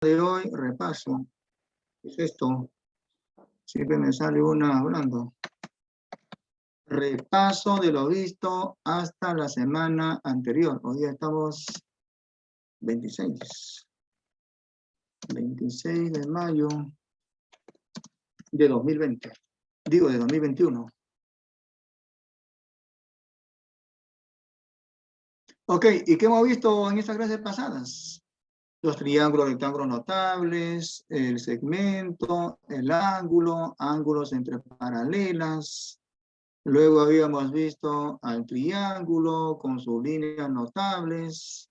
de hoy, repaso. ¿Qué es esto? Siempre me sale una hablando. Repaso de lo visto hasta la semana anterior. Hoy ya estamos 26 de mayo de 2020. Digo, de 2021. Ok, ¿y qué hemos visto en estas clases pasadas? Los triángulos, rectángulos notables, el segmento, el ángulo, ángulos entre paralelas. Luego habíamos visto al triángulo con sus líneas notables.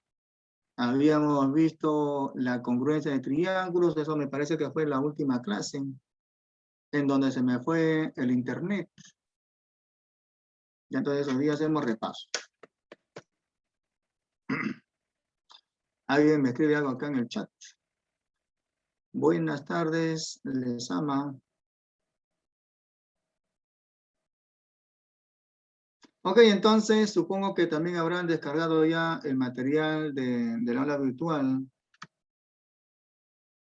Habíamos visto la congruencia de triángulos. Eso me parece que fue la última clase en donde se me fue el internet. Y entonces hoy día hacemos repaso. Alguien me escribe algo acá en el chat. Buenas tardes, les ama. Ok, entonces supongo que también habrán descargado ya el material del aula virtual.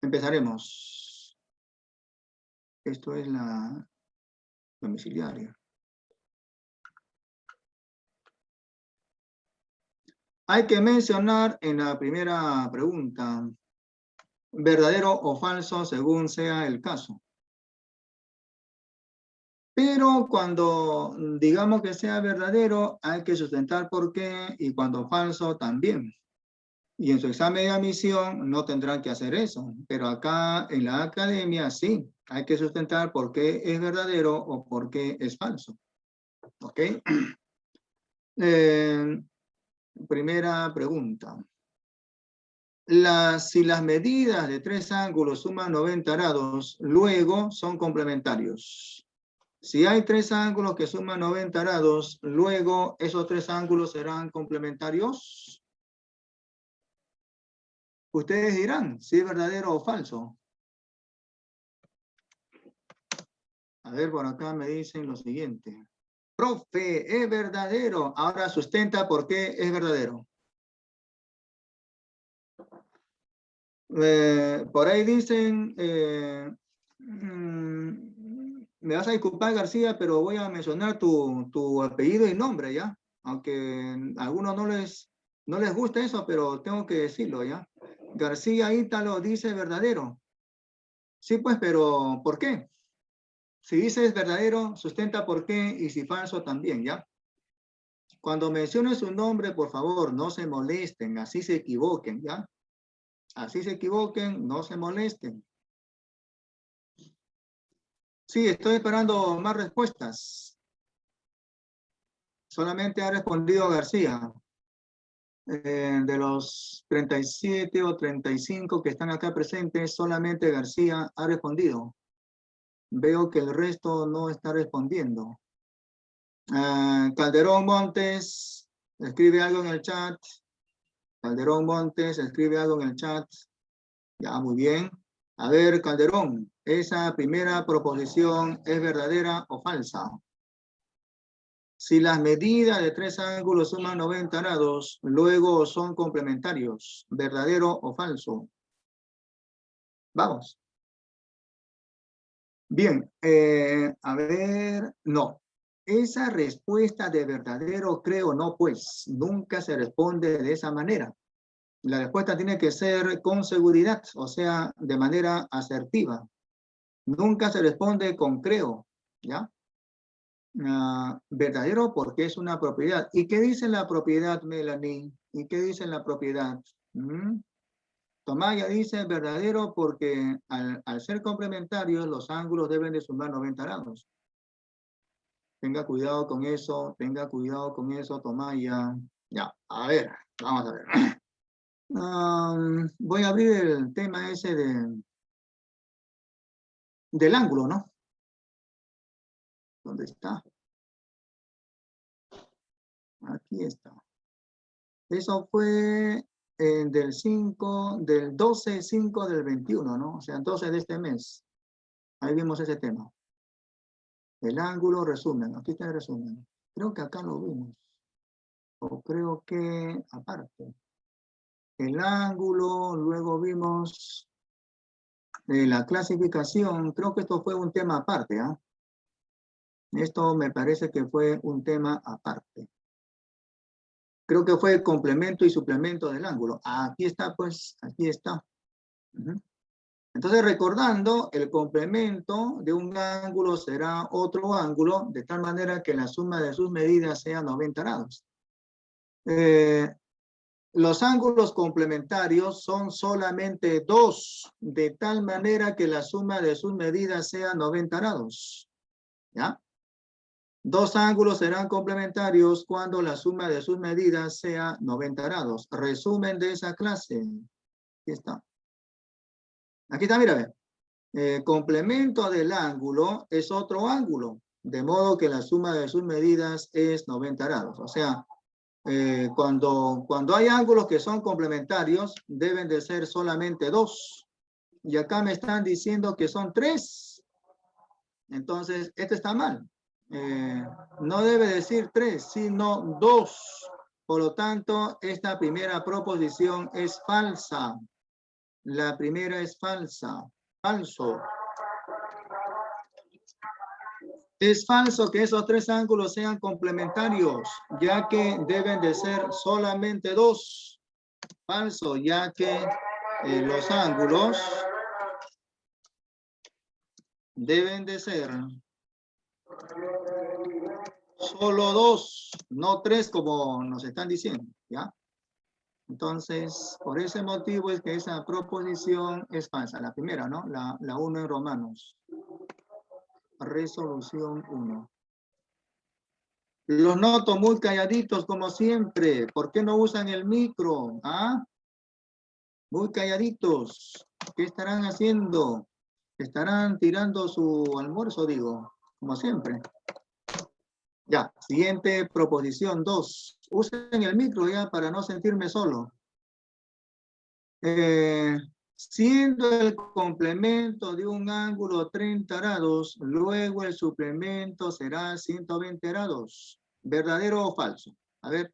Empezaremos. Esto es la domiciliaria. Hay que mencionar en la primera pregunta, verdadero o falso según sea el caso. Pero cuando digamos que sea verdadero, hay que sustentar por qué, y cuando falso también. Y en su examen de admisión no tendrán que hacer eso, pero acá en la academia sí, hay que sustentar por qué es verdadero o por qué es falso. ¿Ok? Primera pregunta. Si las medidas de tres ángulos suman 90 grados, luego son complementarios. Si hay tres ángulos que suman 90 grados, luego esos tres ángulos serán complementarios. Ustedes dirán si es verdadero o falso. A ver, por acá me dicen lo siguiente. Profe, es verdadero. Ahora sustenta por qué es verdadero. Por ahí dicen, me vas a disculpar, García, pero voy a mencionar tu apellido y nombre, ¿ya? Aunque a algunos no les gusta eso, pero tengo que decirlo, ¿ya? García Ítalo dice verdadero. Sí, pues, pero ¿por qué? Si dices verdadero, sustenta por qué, y si falso también, ¿ya? Cuando menciones su nombre, por favor, no se molesten, así se equivoquen, ¿ya? Así se equivoquen, no se molesten. Sí, estoy esperando más respuestas. Solamente ha respondido García. De los 37 o 35 que están acá presentes, solamente García ha respondido. Veo que el resto no está respondiendo. Calderón Montes, escribe algo en el chat. Calderón Montes, escribe algo en el chat. Ya, muy bien. A ver, Calderón, ¿esa primera proposición es verdadera o falsa? Si las medidas de tres ángulos suman 90 grados, luego son complementarios, ¿verdadero o falso? Vamos. Bien, a ver, no. Esa respuesta de verdadero creo no, pues nunca se responde de esa manera. La respuesta tiene que ser con seguridad, o sea, de manera asertiva. Nunca se responde con creo, ¿ya? Verdadero porque es una propiedad. ¿Y qué dice la propiedad, Melanie? ¿Y qué dice la propiedad? Tomás ya dice verdadero porque al ser complementarios los ángulos deben de sumar 90 grados. Tenga cuidado con eso, Tomás ya. Ya, a ver, vamos a ver. Voy a abrir el tema ese del ángulo, ¿no? ¿Dónde está? Aquí está. Eso fue del 12/5 del 21, ¿no? O sea, 12 de este mes. Ahí vimos ese tema. El ángulo resumen. Aquí está el resumen. Creo que acá lo vimos. O creo que aparte. El ángulo, luego vimos La clasificación, creo que esto fue un tema aparte, ¿ah? Esto me parece que fue un tema aparte. Creo que fue complemento y suplemento del ángulo. Aquí está, pues, aquí está. Entonces, recordando, el complemento de un ángulo será otro ángulo, de tal manera que la suma de sus medidas sea 90 grados. Los ángulos complementarios son solamente dos, de tal manera que la suma de sus medidas sea 90 grados. ¿Ya? Dos ángulos serán complementarios cuando la suma de sus medidas sea 90 grados. Resumen de esa clase. Aquí está. Aquí está, mira. Complemento del ángulo es otro ángulo, de modo que la suma de sus medidas es 90 grados. O sea, cuando hay ángulos que son complementarios, deben de ser solamente dos. Y acá me están diciendo que son tres. Entonces, este está mal. No debe decir tres, sino dos. Por lo tanto, esta primera proposición es falsa. La primera es falsa. Falso. Es falso que esos tres ángulos sean complementarios, ya que deben de ser solamente dos. Falso, ya que los ángulos deben de ser solo dos, no tres como nos están diciendo, ¿ya? Entonces, por ese motivo es que esa proposición es falsa. La primera, ¿no? La 1 en Romanos. Resolución 1. Los noto muy calladitos como siempre. ¿Por qué no usan el micro? ¿Ah? Muy calladitos. ¿Qué estarán haciendo? Estarán tirando su almuerzo, digo, como siempre. Ya, siguiente proposición 2. Usen el micro ya para no sentirme solo. Siendo el complemento de un ángulo 30 grados, luego el suplemento será 120 grados. ¿Verdadero o falso? A ver.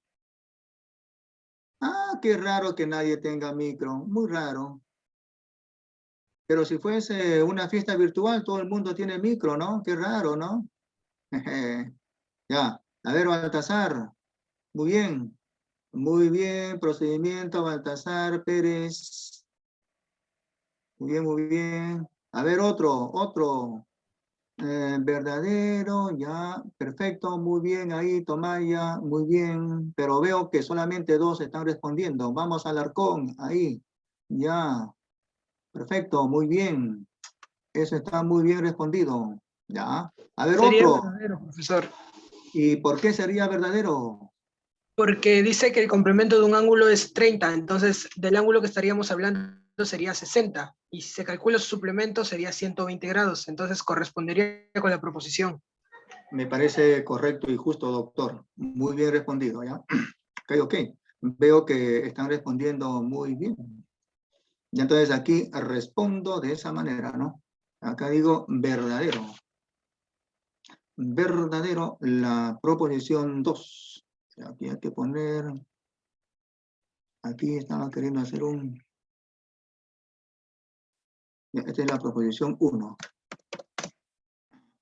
Ah, qué raro que nadie tenga micro. Muy raro. Pero si fuese una fiesta virtual, todo el mundo tiene micro, ¿no? Qué raro, ¿no? Ya. A ver, Baltasar. Muy bien. Muy bien. Procedimiento, Baltasar Pérez. Muy bien, muy bien. A ver, otro. Verdadero, ya, perfecto, muy bien ahí, Tomaya, muy bien, pero veo que solamente dos están respondiendo. Vamos al Arcón, ahí, ya, perfecto, muy bien. Eso está muy bien respondido, ya. A ver, Sería otro. verdadero, profesor. ¿Y por qué sería verdadero? Porque dice que el complemento de un ángulo es 30, entonces del ángulo que estaríamos hablando sería 60, y si se calcula su suplemento sería 120 grados, entonces correspondería con la proposición. Me parece correcto y justo, doctor. Muy bien respondido, ¿ya? Ok. Veo que están respondiendo muy bien. Y entonces aquí respondo de esa manera, ¿no? Acá digo verdadero. Verdadero, la proposición 2. Aquí hay que poner, aquí estaba queriendo hacer un, esta es la proposición 1.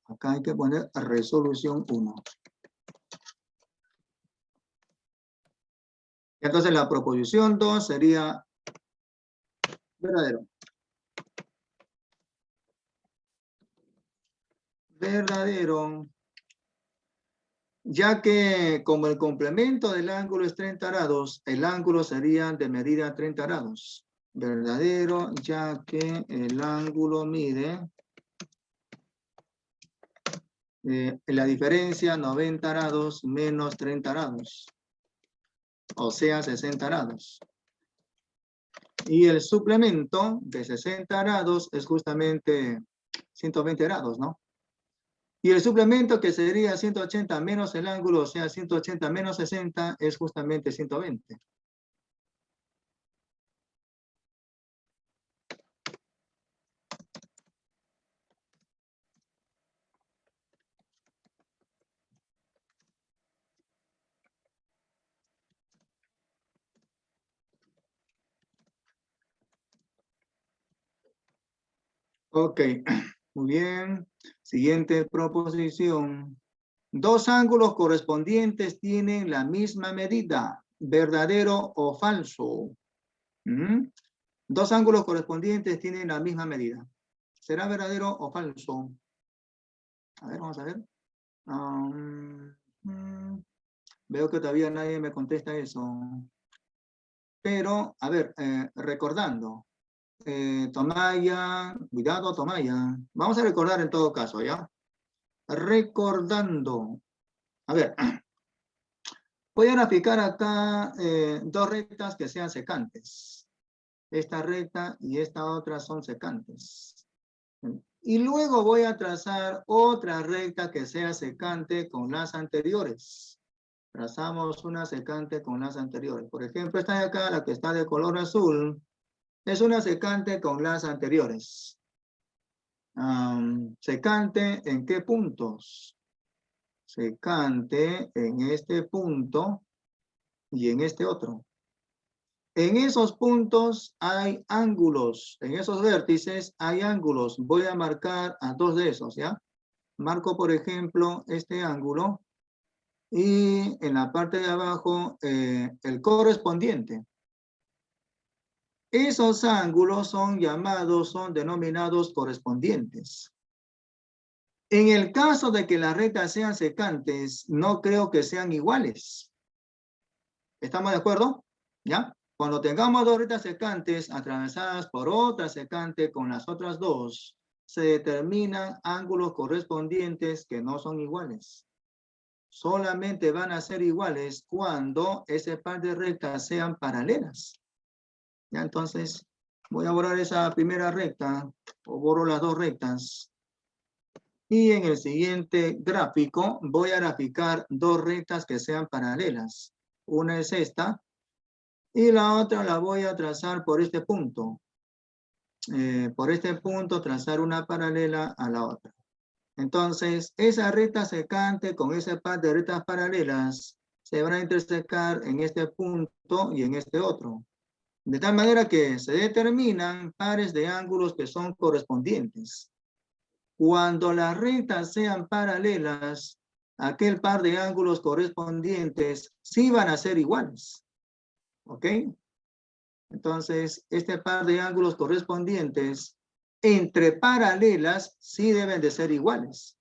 Acá hay que poner resolución 1. Entonces la proposición 2 sería verdadero. Verdadero, ya que como el complemento del ángulo es 30 grados, el ángulo sería de medida 30 grados. Verdadero, ya que el ángulo mide la diferencia 90 grados menos 30 grados, o sea 60 grados. Y el suplemento de 60 grados es justamente 120 grados, ¿no? Y el suplemento que sería 180 menos el ángulo, o sea 180 menos 60, es justamente 120. Ok, muy bien. Siguiente proposición. Dos ángulos correspondientes tienen la misma medida, ¿verdadero o falso? ¿Mm? Dos ángulos correspondientes tienen la misma medida. ¿Será verdadero o falso? A ver, vamos a ver. Veo que todavía nadie me contesta eso. Pero, a ver, recordando. Tomaya, cuidado, Tomaya. Vamos a recordar en todo caso, ¿ya? Recordando. A ver, voy a graficar acá dos rectas que sean secantes. Esta recta y esta otra son secantes. Y luego voy a trazar otra recta que sea secante con las anteriores. Trazamos una secante con las anteriores. Por ejemplo, esta de acá, la que está de color azul, es una secante con las anteriores. Secante, ¿en qué puntos? Secante en este punto y en este otro. En esos puntos hay ángulos, en esos vértices hay ángulos. Voy a marcar a dos de esos, ¿ya? Marco, por ejemplo, este ángulo y en la parte de abajo el correspondiente. Esos ángulos son denominados correspondientes. En el caso de que las rectas sean secantes, no creo que sean iguales. ¿Estamos de acuerdo? ¿Ya? Cuando tengamos dos rectas secantes atravesadas por otra secante con las otras dos, se determinan ángulos correspondientes que no son iguales. Solamente van a ser iguales cuando ese par de rectas sean paralelas. ¿Ya? Entonces, voy a borrar esa primera recta, o borro las dos rectas. Y en el siguiente gráfico voy a graficar dos rectas que sean paralelas. Una es esta y la otra la voy a trazar por este punto. Por este punto trazar una paralela a la otra. Entonces, esa recta secante con ese par de rectas paralelas se van a intersecar en este punto y en este otro. De tal manera que se determinan pares de ángulos que son correspondientes. Cuando las rectas sean paralelas, aquel par de ángulos correspondientes sí van a ser iguales. ¿Ok? Entonces, este par de ángulos correspondientes entre paralelas sí deben de ser iguales.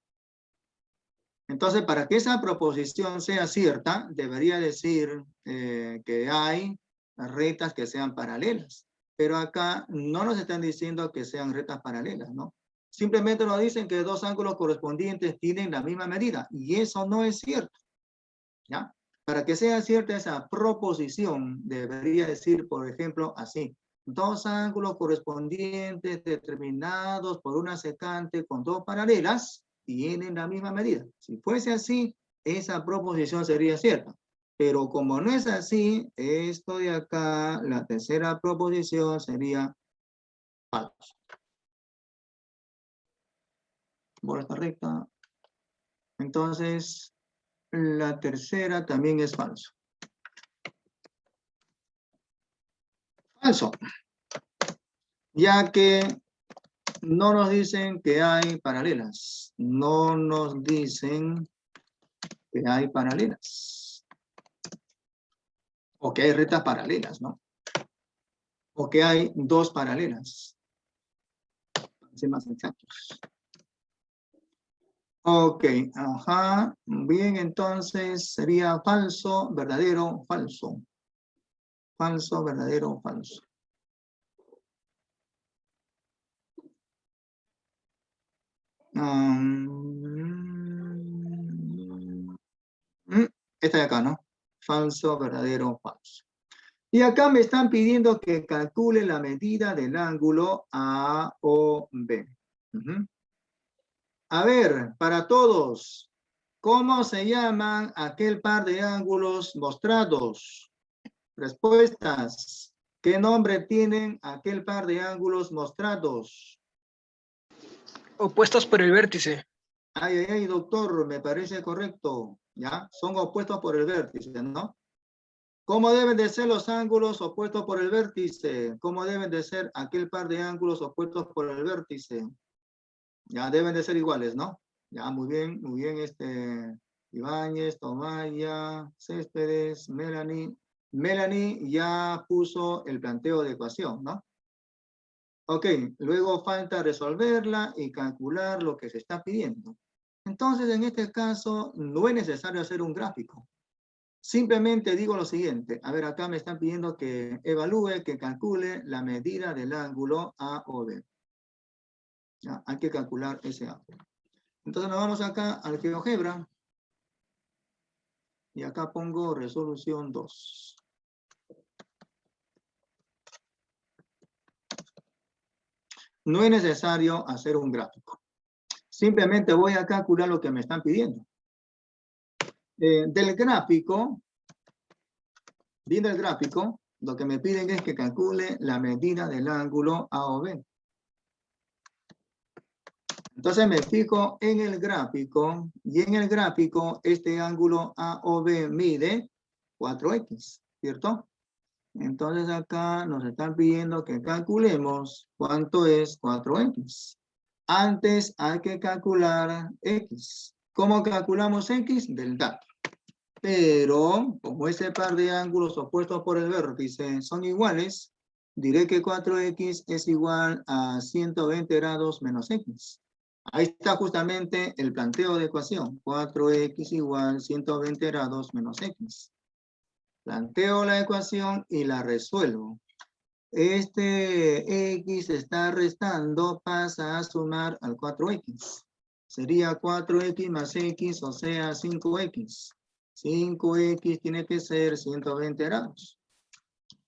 Entonces, para que esa proposición sea cierta, debería decir que hay rectas que sean paralelas. Pero acá no nos están diciendo que sean rectas paralelas, ¿no? Simplemente nos dicen que dos ángulos correspondientes tienen la misma medida. Y eso no es cierto. ¿Ya? Para que sea cierta esa proposición, debería decir, por ejemplo, así. Dos ángulos correspondientes determinados por una secante con dos paralelas tienen la misma medida. Si fuese así, esa proposición sería cierta. Pero como no es así, esto de acá, la tercera proposición sería falso. Por esta recta. Entonces, la tercera también es falso. Falso. Ya que no nos dicen que hay paralelas. No nos dicen que hay paralelas. O que hay rectas paralelas, ¿no? O que hay dos paralelas. Para ser más exactos. Ok, ajá. Bien, entonces sería falso, verdadero, falso. Falso, verdadero, falso. Esta de acá, ¿no? Falso, verdadero, falso. Y acá me están pidiendo que calcule la medida del ángulo AOB. A ver, para todos, ¿cómo se llaman aquel par de ángulos mostrados? Respuestas. ¿Qué nombre tienen aquel par de ángulos mostrados? Opuestos por el vértice. Ay, doctor, me parece correcto. ¿Ya? Son opuestos por el vértice, ¿no? ¿Cómo deben de ser los ángulos opuestos por el vértice? ¿Cómo deben de ser aquel par de ángulos opuestos por el vértice? Ya deben de ser iguales, ¿no? Ya, muy bien, Ibáñez, Tomaya, Céspedes, Melanie. Melanie ya puso el planteo de ecuación, ¿no? Ok, luego falta resolverla y calcular lo que se está pidiendo. Entonces, en este caso, no es necesario hacer un gráfico. Simplemente digo lo siguiente. A ver, acá me están pidiendo que evalúe, que calcule la medida del ángulo A o B. Ya, hay que calcular ese ángulo. Entonces nos vamos acá al GeoGebra. Y acá pongo resolución 2. No es necesario hacer un gráfico. Simplemente voy a calcular lo que me están pidiendo. Del gráfico, viendo el gráfico, lo que me piden es que calcule la medida del ángulo A o B. Entonces me fijo en el gráfico, y en el gráfico este ángulo A o B mide 4x, ¿cierto? Entonces acá nos están pidiendo que calculemos cuánto es 4x. Antes hay que calcular x. ¿Cómo calculamos x? Del dato. Pero, como ese par de ángulos opuestos por el vértice son iguales, diré que 4x es igual a 120 grados menos x. Ahí está justamente el planteo de ecuación. 4x igual 120 grados menos x. Planteo la ecuación y la resuelvo. Este x está restando, pasa a sumar al 4x. Sería 4x más x, o sea, 5x. 5x tiene que ser 120 grados.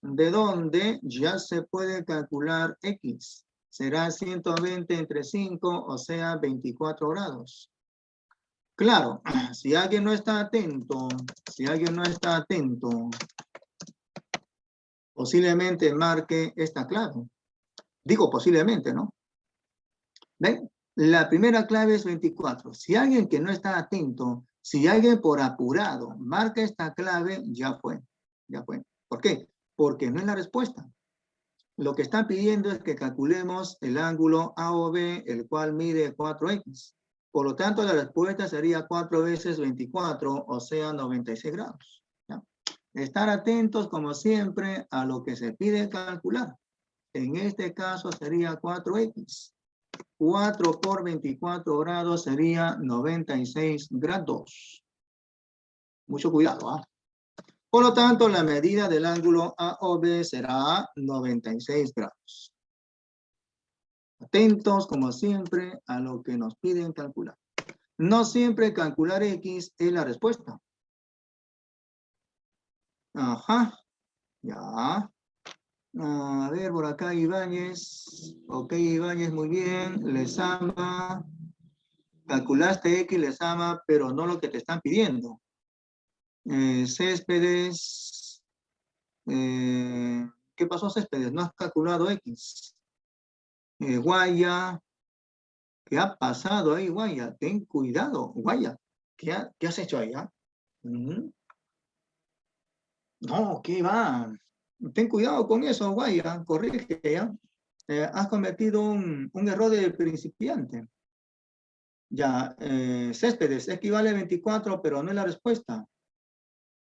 De donde ya se puede calcular x. Será 120 entre 5, o sea, 24 grados. Claro, si alguien no está atento, posiblemente marque esta clave. Digo posiblemente, ¿no? ¿Ven? La primera clave es 24. Si alguien que no está atento, si alguien por apurado marca esta clave, ya fue. ¿Por qué? Porque no es la respuesta. Lo que están pidiendo es que calculemos el ángulo A o B, el cual mide 4x. Por lo tanto, la respuesta sería 4 veces 24, o sea, 96 grados. ¿Ya? Estar atentos, como siempre, a lo que se pide calcular. En este caso sería 4x. 4 por 24 grados sería 96 grados. Mucho cuidado, ¿ah? Por lo tanto, la medida del ángulo A o B será 96 grados. Atentos, como siempre, a lo que nos piden calcular. No siempre calcular X es la respuesta. Ajá, ya. A ver, por acá Ibáñez. Ok, Ibáñez, muy bien. Lezama. Calculaste X, Lezama, pero no lo que te están pidiendo. Céspedes. ¿Qué pasó, Céspedes? No has calculado X. Guaya. ¿Qué ha pasado ahí, Guaya? Ten cuidado, Guaya. ¿Qué has hecho ahí? No, ¿qué va? Ten cuidado con eso, Guaya. Corrige, ¿ya? Has cometido un error de principiante. Ya, Céspedes, equivale a 24, pero no es la respuesta.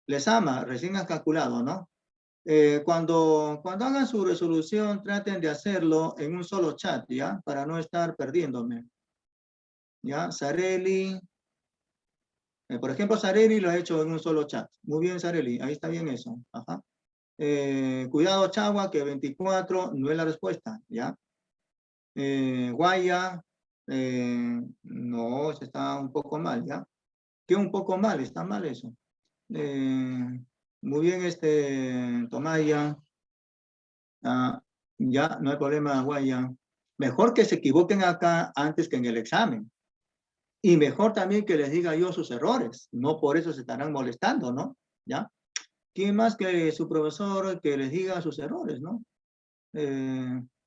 Lezama, recién has calculado, ¿no? Cuando hagan su resolución, traten de hacerlo en un solo chat, ¿ya? Para no estar perdiéndome. ¿Ya? Sareli. Por ejemplo, Sareli lo ha hecho en un solo chat. Muy bien, Sareli. Ahí está bien eso. Ajá. Cuidado, Chagua, que 24 no es la respuesta, ¿ya? Guaya. No, está un poco mal, ¿ya? ¿Qué un poco mal? Está mal eso. Muy bien, Tomaya. Ya, no hay problema, Guaya. Mejor que se equivoquen acá antes que en el examen. Y mejor también que les diga yo sus errores. No por eso se estarán molestando, ¿no? ¿Ya? ¿Quién más que su profesor que les diga sus errores, ¿no?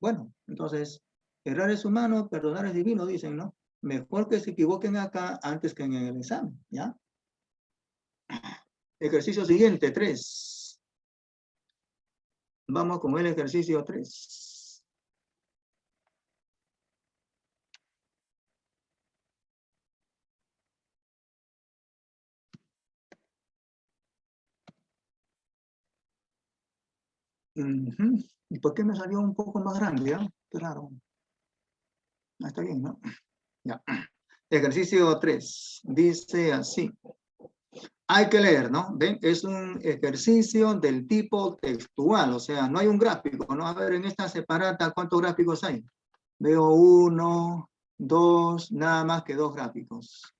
Bueno, entonces, errar es humano, perdonar es divino, dicen, ¿no? Mejor que se equivoquen acá antes que en el examen, ¿ya? Ejercicio siguiente, 3. Vamos con el ejercicio 3. ¿Y por qué me salió un poco más grande? ¿Ya? Qué raro. Ah, está bien, ¿no? Ya. Ejercicio 3. Dice así. Hay que leer, ¿no? ¿Ven? Es un ejercicio del tipo textual, o sea, no hay un gráfico, ¿no? A ver, en esta separata, ¿cuántos gráficos hay? Veo 1, 2, nada más que 2 gráficos.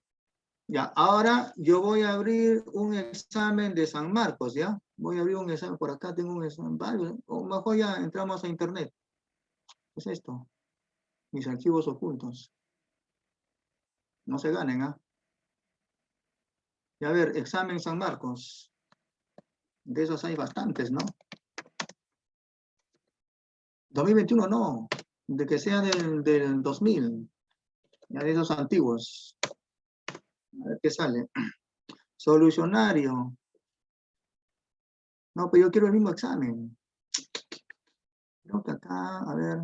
Ya, ahora yo voy a abrir un examen de San Marcos, ¿ya? Voy a abrir un examen, por acá tengo un examen, varios, o mejor ya entramos a internet. ¿Qué es esto? Mis archivos ocultos. No se ganen, ¿ah? Y a ver, examen San Marcos. De esos hay bastantes, ¿no? 2021 no, de que sea del 2000, ya de esos antiguos. A ver qué sale. Solucionario. No, pero yo quiero el mismo examen. Creo que acá, a ver,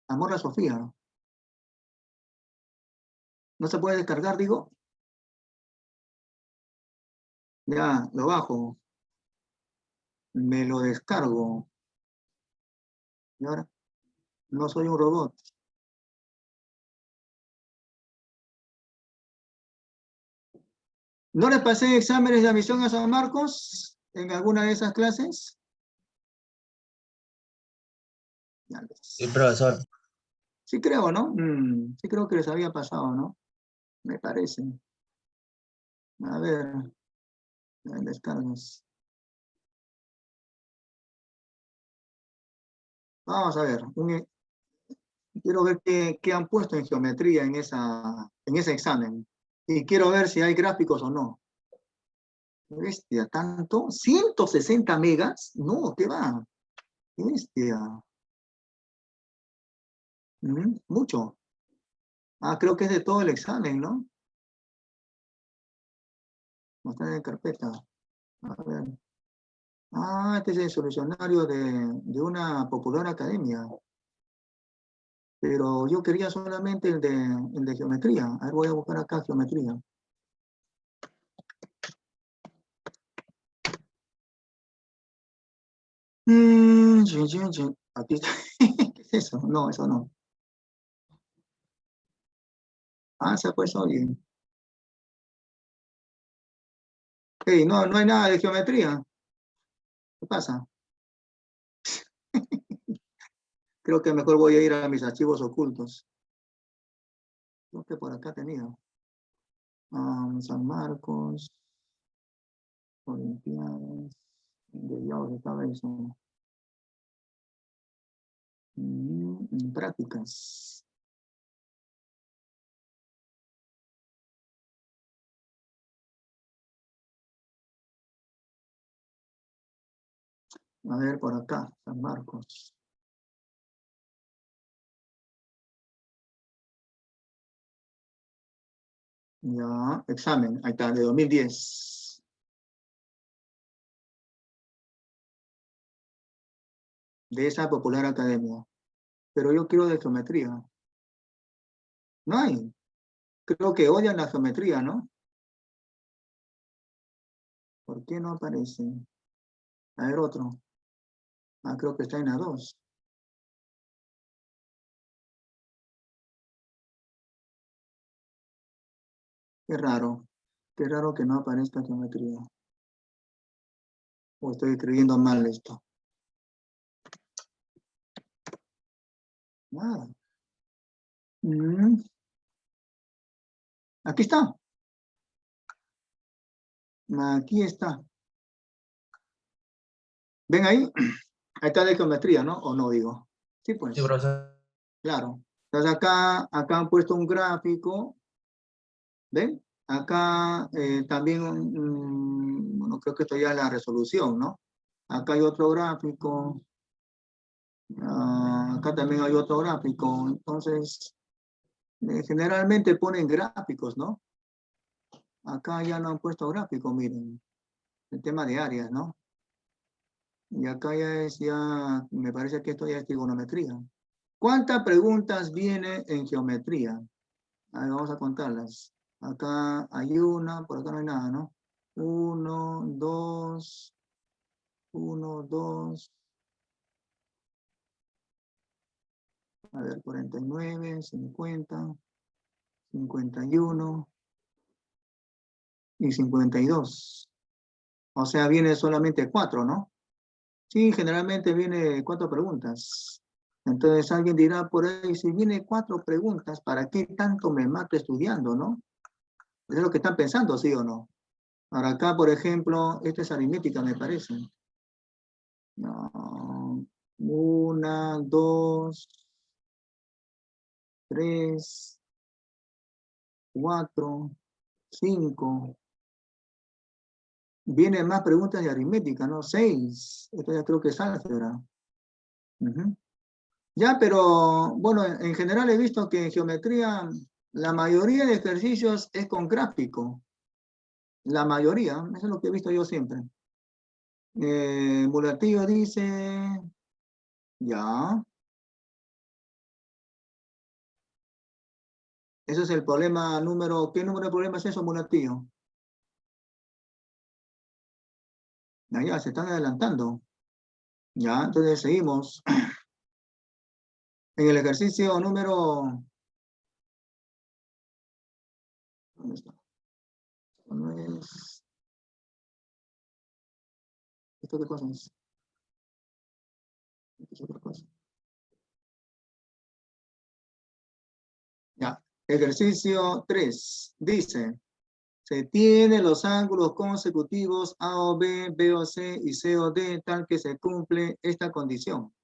Amor a Sofía. ¿No se puede descargar, digo? Ya, lo bajo. Me lo descargo. Y ahora, no soy un robot. ¿No les pasé exámenes de admisión a San Marcos en alguna de esas clases? Ya Sí, profesor. sí creo, ¿no? Sí creo que les había pasado, ¿no? Me parece. A ver, descargas. Vamos a ver. Quiero ver qué han puesto en geometría en ese examen. Y quiero ver si hay gráficos o no. ¿Qué bestia? ¿Tanto? ¿160 megas? No, ¿qué va? ¿Qué bestia? Mucho. Ah, creo que es de todo el examen, ¿no? No está en carpeta. A ver. Ah, este es el solucionario de una popular academia. Pero yo quería solamente el de geometría. A ver, voy a buscar acá geometría. Aquí está. ¿Qué es eso? No, eso no. Ah, se ha puesto bien. Hey, no, no hay nada de geometría. ¿Qué pasa? Creo que mejor voy a ir a mis archivos ocultos. Creo que por acá tenía. San Marcos, Olimpiadas, de Dios, estaba eso. Prácticas. A ver, por acá, San Marcos. Ya, examen, ahí está, de 2010. De esa popular academia. Pero yo quiero de geometría. No hay. Creo que odian la geometría, ¿no? ¿Por qué no aparece? A ver, otro. Ah, creo que está en A2. Qué raro. Qué raro que no aparezca geometría. O estoy escribiendo mal esto. Nada. Aquí está. Aquí está. ¿Ven ahí? Ahí está de geometría, ¿no? ¿O no digo? Sí, pues. Sí, profesor. Claro. Entonces acá han puesto un gráfico. ¿Ven? Acá también, bueno, creo que esto ya es la resolución, ¿no? Acá hay otro gráfico. Acá también hay otro gráfico. Entonces, generalmente ponen gráficos, ¿no? Acá ya no han puesto gráfico, miren. El tema de áreas, ¿no? Y acá ya me parece que esto ya es trigonometría. ¿Cuántas preguntas viene en geometría? A ver, vamos a contarlas. Acá hay una, por acá no hay nada, ¿no? 1, 2, 1, 2. A ver, 49, 50, 51 y 52. O sea, viene solamente 4, ¿no? Sí, generalmente viene 4 preguntas. Entonces alguien dirá por ahí, si viene 4 preguntas, ¿para qué tanto me mato estudiando, no? Eso es lo que están pensando, ¿sí o no? Ahora acá, por ejemplo, esta es aritmética, me parece. No. 1, 2, 3, 4, 5. Vienen más preguntas de aritmética, ¿no? 6. Esto ya creo que es álgebra. Ujú. Ya, pero bueno, en general he visto que en geometría la mayoría de ejercicios es con gráfico. La mayoría, eso es lo que he visto yo siempre. Mulatillo dice, ya, ese es el problema número, ¿qué número de problema es eso, Mulatillo? Ya, se están adelantando. Ya, entonces seguimos. En el ejercicio número... ¿Dónde está? No es... ¿Esto qué cosa es? ¿Esto es otra cosa? Ya, ejercicio 3. Dice, se tienen los ángulos consecutivos A o B, B o C y C o D tal que se cumple esta condición.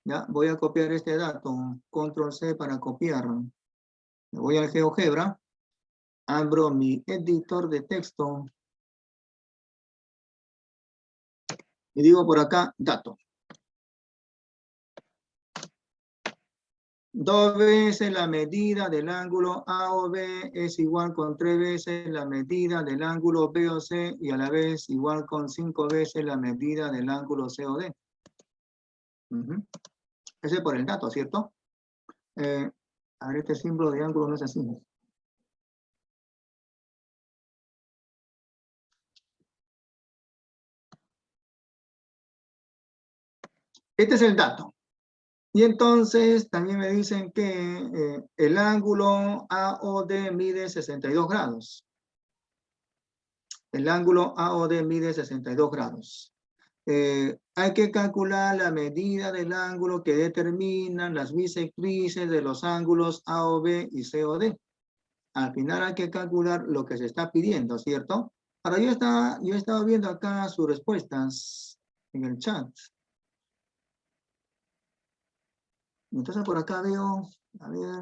Ya, voy a copiar este dato. Control C para copiar. Me voy al GeoGebra. Abro mi editor de texto. Y digo por acá, dato. 2 veces la medida del ángulo A o B es igual con 3 veces la medida del ángulo B o C y a la vez igual con 5 veces la medida del ángulo C o D. Ese es por el dato, ¿cierto? A ver, este símbolo de ángulo no es así. Este es el dato. Y entonces también me dicen que el ángulo AOD mide 62 grados. El ángulo AOD mide 62 grados. Hay que calcular la medida del ángulo que determinan las bisectrices de los ángulos AOB y COD. Al final hay que calcular lo que se está pidiendo, ¿cierto? Ahora yo he estado viendo acá sus respuestas en el chat. Entonces por acá veo, a ver,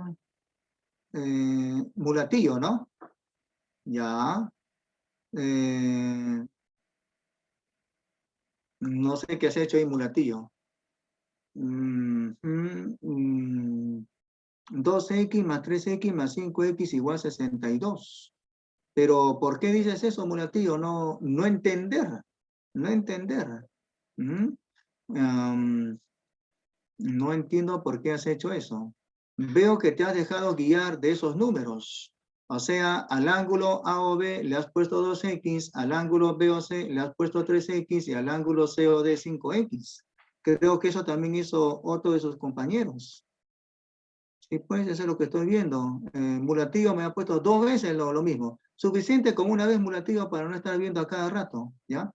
Mulatillo, ¿no? Ya. No sé qué has hecho ahí, Mulatillo. 2x más 3x más 5x igual 62. Pero ¿por qué dices eso, Mulatillo? No entender. No entender. No entiendo por qué has hecho eso. Veo que te has dejado guiar de esos números. O sea, al ángulo A o B le has puesto 2x, al ángulo B o C le has puesto 3x y al ángulo C o D 5x. Creo que eso también hizo otro de sus compañeros. Sí, pues eso es lo que estoy viendo. Mulatillo me ha puesto 2 veces lo mismo. Suficiente con una vez, Mulatillo, para no estar viendo a cada rato, ¿ya?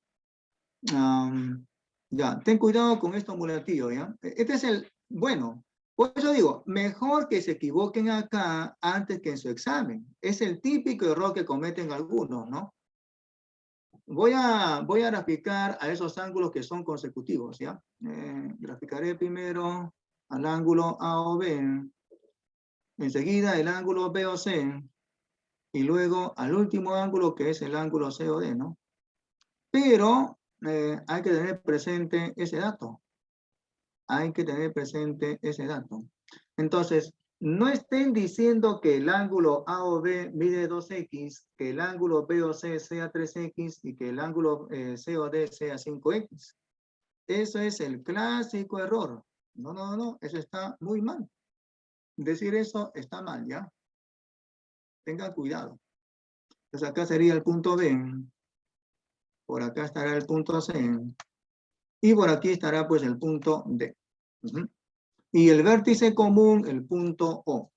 Ya, ten cuidado con esto, Mulatillo, ¿ya? Este es el, bueno, por eso digo, mejor que se equivoquen acá antes que en su examen. Es el típico error que cometen algunos, ¿no? Voy a graficar a esos ángulos que son consecutivos, ¿ya? Graficaré primero al ángulo A o B, enseguida el ángulo B o C, y luego al último ángulo que es el ángulo C o D, ¿no? Pero hay que tener presente ese dato. Hay que tener presente ese dato. Entonces, No estén diciendo que el ángulo A o B mide 2x, que el ángulo B o C sea 3x y que el ángulo C o D sea 5x. Eso es el clásico error. No, no, no, eso está muy mal. Decir eso está mal, ¿ya? Tengan cuidado. Entonces acá sería el punto B. Por acá estará el punto C. Y por aquí estará pues el punto D. Y el vértice común, el punto O.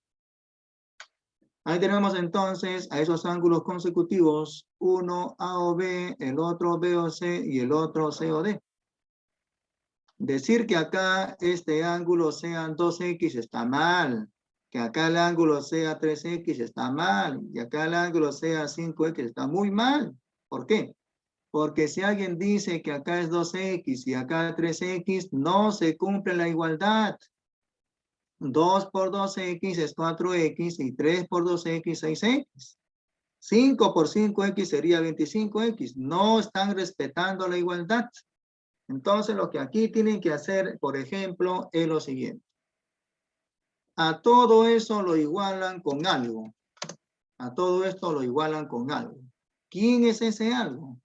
Ahí tenemos entonces a esos ángulos consecutivos, uno A o B, el otro B o C y el otro C o D. Decir que acá este ángulo sea 2x está mal, que acá el ángulo sea 3x está mal, y acá el ángulo sea 5x está muy mal. ¿Por qué? Porque si alguien dice que acá es 2x y acá 3x, no se cumple la igualdad. 2 por 2x es 4x y 3 por 2x 6x. 5 por 5x sería 25x. No están respetando la igualdad. Entonces lo que aquí tienen que hacer, por ejemplo, es lo siguiente. A todo eso lo igualan con algo. A todo esto lo igualan con algo. ¿Quién es ese algo?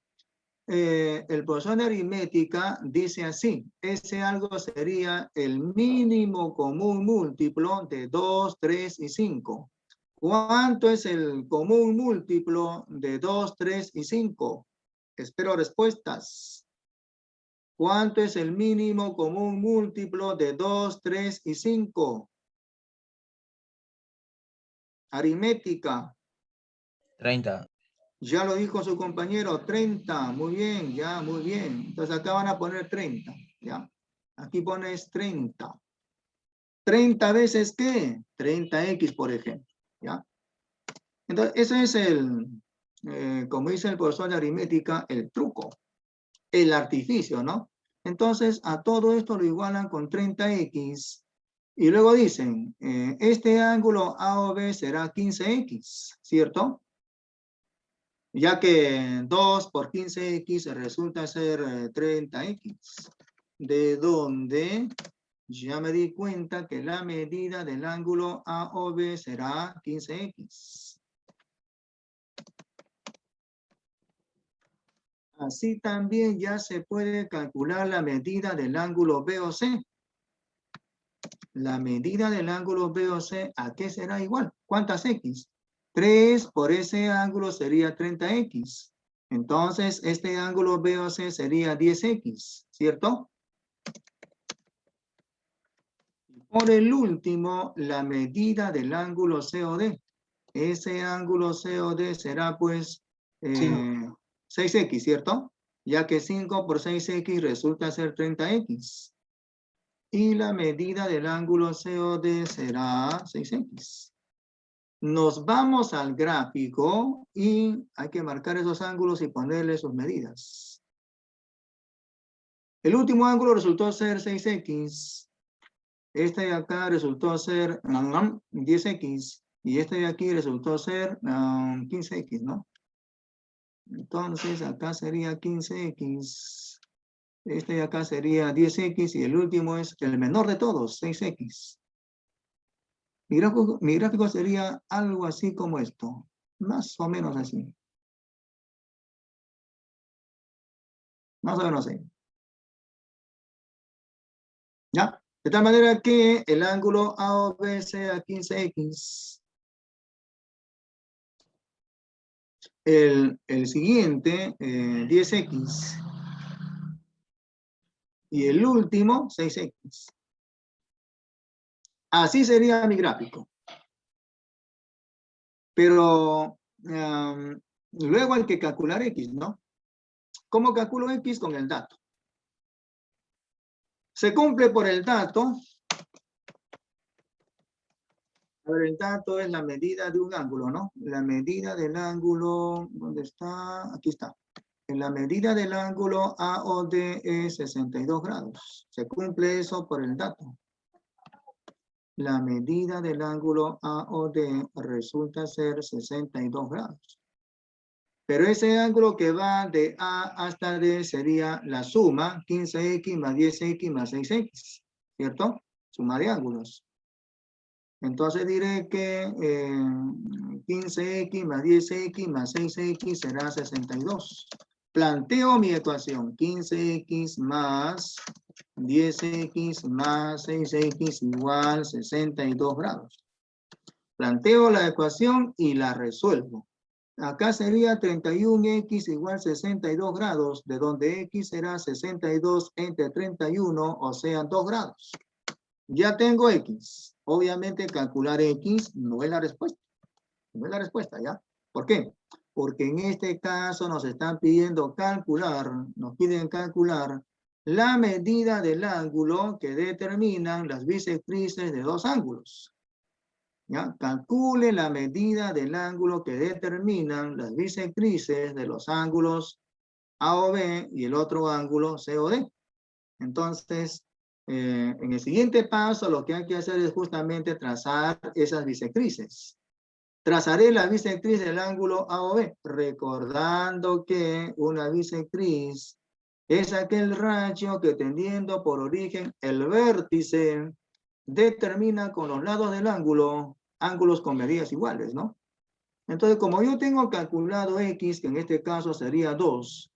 El profesor de aritmética dice así, ese algo sería el mínimo común múltiplo de 2, 3 y 5. ¿Cuánto es el común múltiplo de 2, 3 y 5? Espero respuestas. ¿Cuánto es el mínimo común múltiplo de 2, 3 y 5? Aritmética. 30. Ya lo dijo su compañero, 30. Muy bien, ya, muy bien. Entonces acá van a poner 30, ya. Aquí pones 30. ¿30 veces qué? 30x, por ejemplo, ya. Entonces, ese es como dice el profesor de aritmética, el truco, el artificio, ¿no? Entonces, a todo esto lo igualan con 30x. Y luego dicen, este ángulo A o B será 15x, ¿cierto? Ya que 2 por 15x resulta ser 30x. De donde ya me di cuenta que la medida del ángulo A o B será 15x. Así también ya se puede calcular la medida del ángulo B o C. La medida del ángulo B o C, ¿a qué será igual? ¿Cuántas x? 3 por ese ángulo sería 30x. Entonces, este ángulo B o C sería 10x, ¿cierto? Por el último, la medida del ángulo COD. Ese ángulo COD será pues 6x, ¿cierto? Ya que 5 por 6x resulta ser 30x. Y la medida del ángulo COD será 6x. Nos vamos al gráfico y hay que marcar esos ángulos y ponerle sus medidas. El último ángulo resultó ser 6x. Este de acá resultó ser 10x. Y este de aquí resultó ser 15x, ¿no? Entonces acá sería 15x. Este de acá sería 10x y el último es el menor de todos, 6x. Mi gráfico sería algo así como esto. Más o menos así. Más o menos así. ¿Ya? De tal manera que el ángulo A o B sea 15x. El siguiente, 10x. Y el último, 6x. Así sería mi gráfico. Pero luego hay que calcular x, ¿no? ¿Cómo calculo x? Con el dato. Se cumple por el dato. A ver, el dato es la medida de un ángulo, ¿no? La medida del ángulo, ¿dónde está? Aquí está. La medida del ángulo AOD es 62 grados. Se cumple eso por el dato. La medida del ángulo AOD resulta ser 62 grados. Pero ese ángulo que va de A hasta D sería la suma 15x más 10x más 6x, ¿cierto? Suma de ángulos. Entonces diré que 15x más 10x más 6x será 62. Planteo mi ecuación. 15x más 10x más 6x igual 62 grados. Planteo la ecuación y la resuelvo. Acá sería 31x igual 62 grados, de donde x será 62 entre 31, o sea, 2 grados. Ya tengo x. Obviamente calcular x no es la respuesta. No es la respuesta, ¿ya? ¿Por qué? Porque en este caso nos están pidiendo calcular, nos piden calcular la medida del ángulo que determinan las bisectrices de dos ángulos. ¿Ya? Calcule la medida del ángulo que determinan las bisectrices de los ángulos A o B y el otro ángulo C o D. Entonces, en el siguiente paso lo que hay que hacer es justamente trazar esas bisectrices. Trazaré la bisectriz del ángulo A o B, recordando que una bisectriz es aquel rayo que teniendo por origen el vértice determina con los lados del ángulo ángulos con medidas iguales, ¿no? Entonces, como yo tengo calculado x, que en este caso sería 2,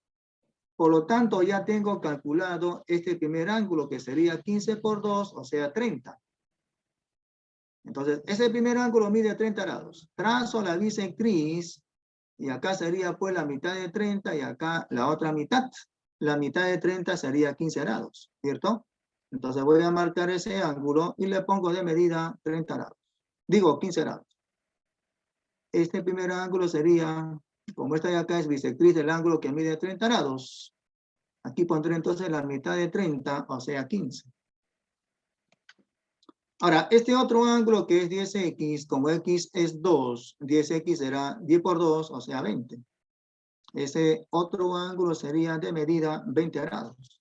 por lo tanto ya tengo calculado este primer ángulo, que sería 15 por 2, o sea, 30. Entonces, ese primer ángulo mide 30 grados. Trazo la bisectriz, y acá sería pues la mitad de 30, y acá la otra mitad. La mitad de 30 sería 15 grados, ¿cierto? Entonces voy a marcar ese ángulo y le pongo de medida 30 grados. Digo, 15 grados. Este primer ángulo sería, como esta de acá es bisectriz del ángulo que mide 30 grados, aquí pondré entonces la mitad de 30, o sea 15. Ahora, este otro ángulo que es 10x, como x es 2, 10x será 10 por 2, o sea 20. Ese otro ángulo sería de medida 20 grados.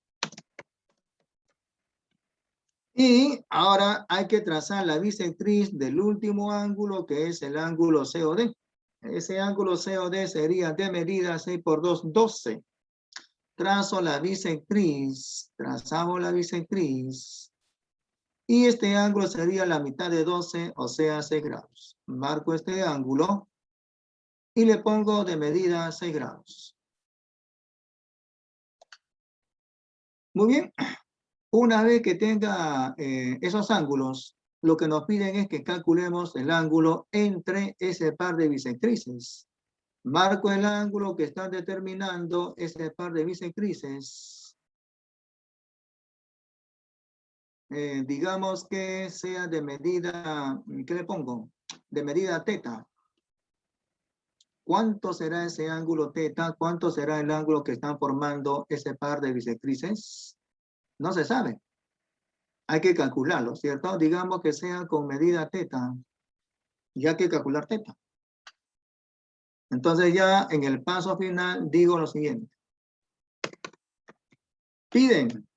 Y ahora hay que trazar la bisectriz del último ángulo, que es el ángulo COD. Ese ángulo COD sería de medida 6 por 2, 12. Trazo la bisectriz, trazamos la bisectriz. Y este ángulo sería la mitad de 12, o sea 6 grados. Marco este ángulo y le pongo de medida 6 grados. Muy bien. Una vez que tenga esos ángulos, lo que nos piden es que calculemos el ángulo entre ese par de bisectrices. Marco el ángulo que están determinando ese par de bisectrices. Digamos que sea de medida, ¿qué le pongo? De medida teta. ¿Cuánto será ese ángulo teta? ¿Cuánto será el ángulo que están formando ese par de bisectrices? No se sabe. Hay que calcularlo, ¿cierto? Digamos que sea con medida teta. Y hay que calcular teta. Entonces ya en el paso final digo lo siguiente. Piden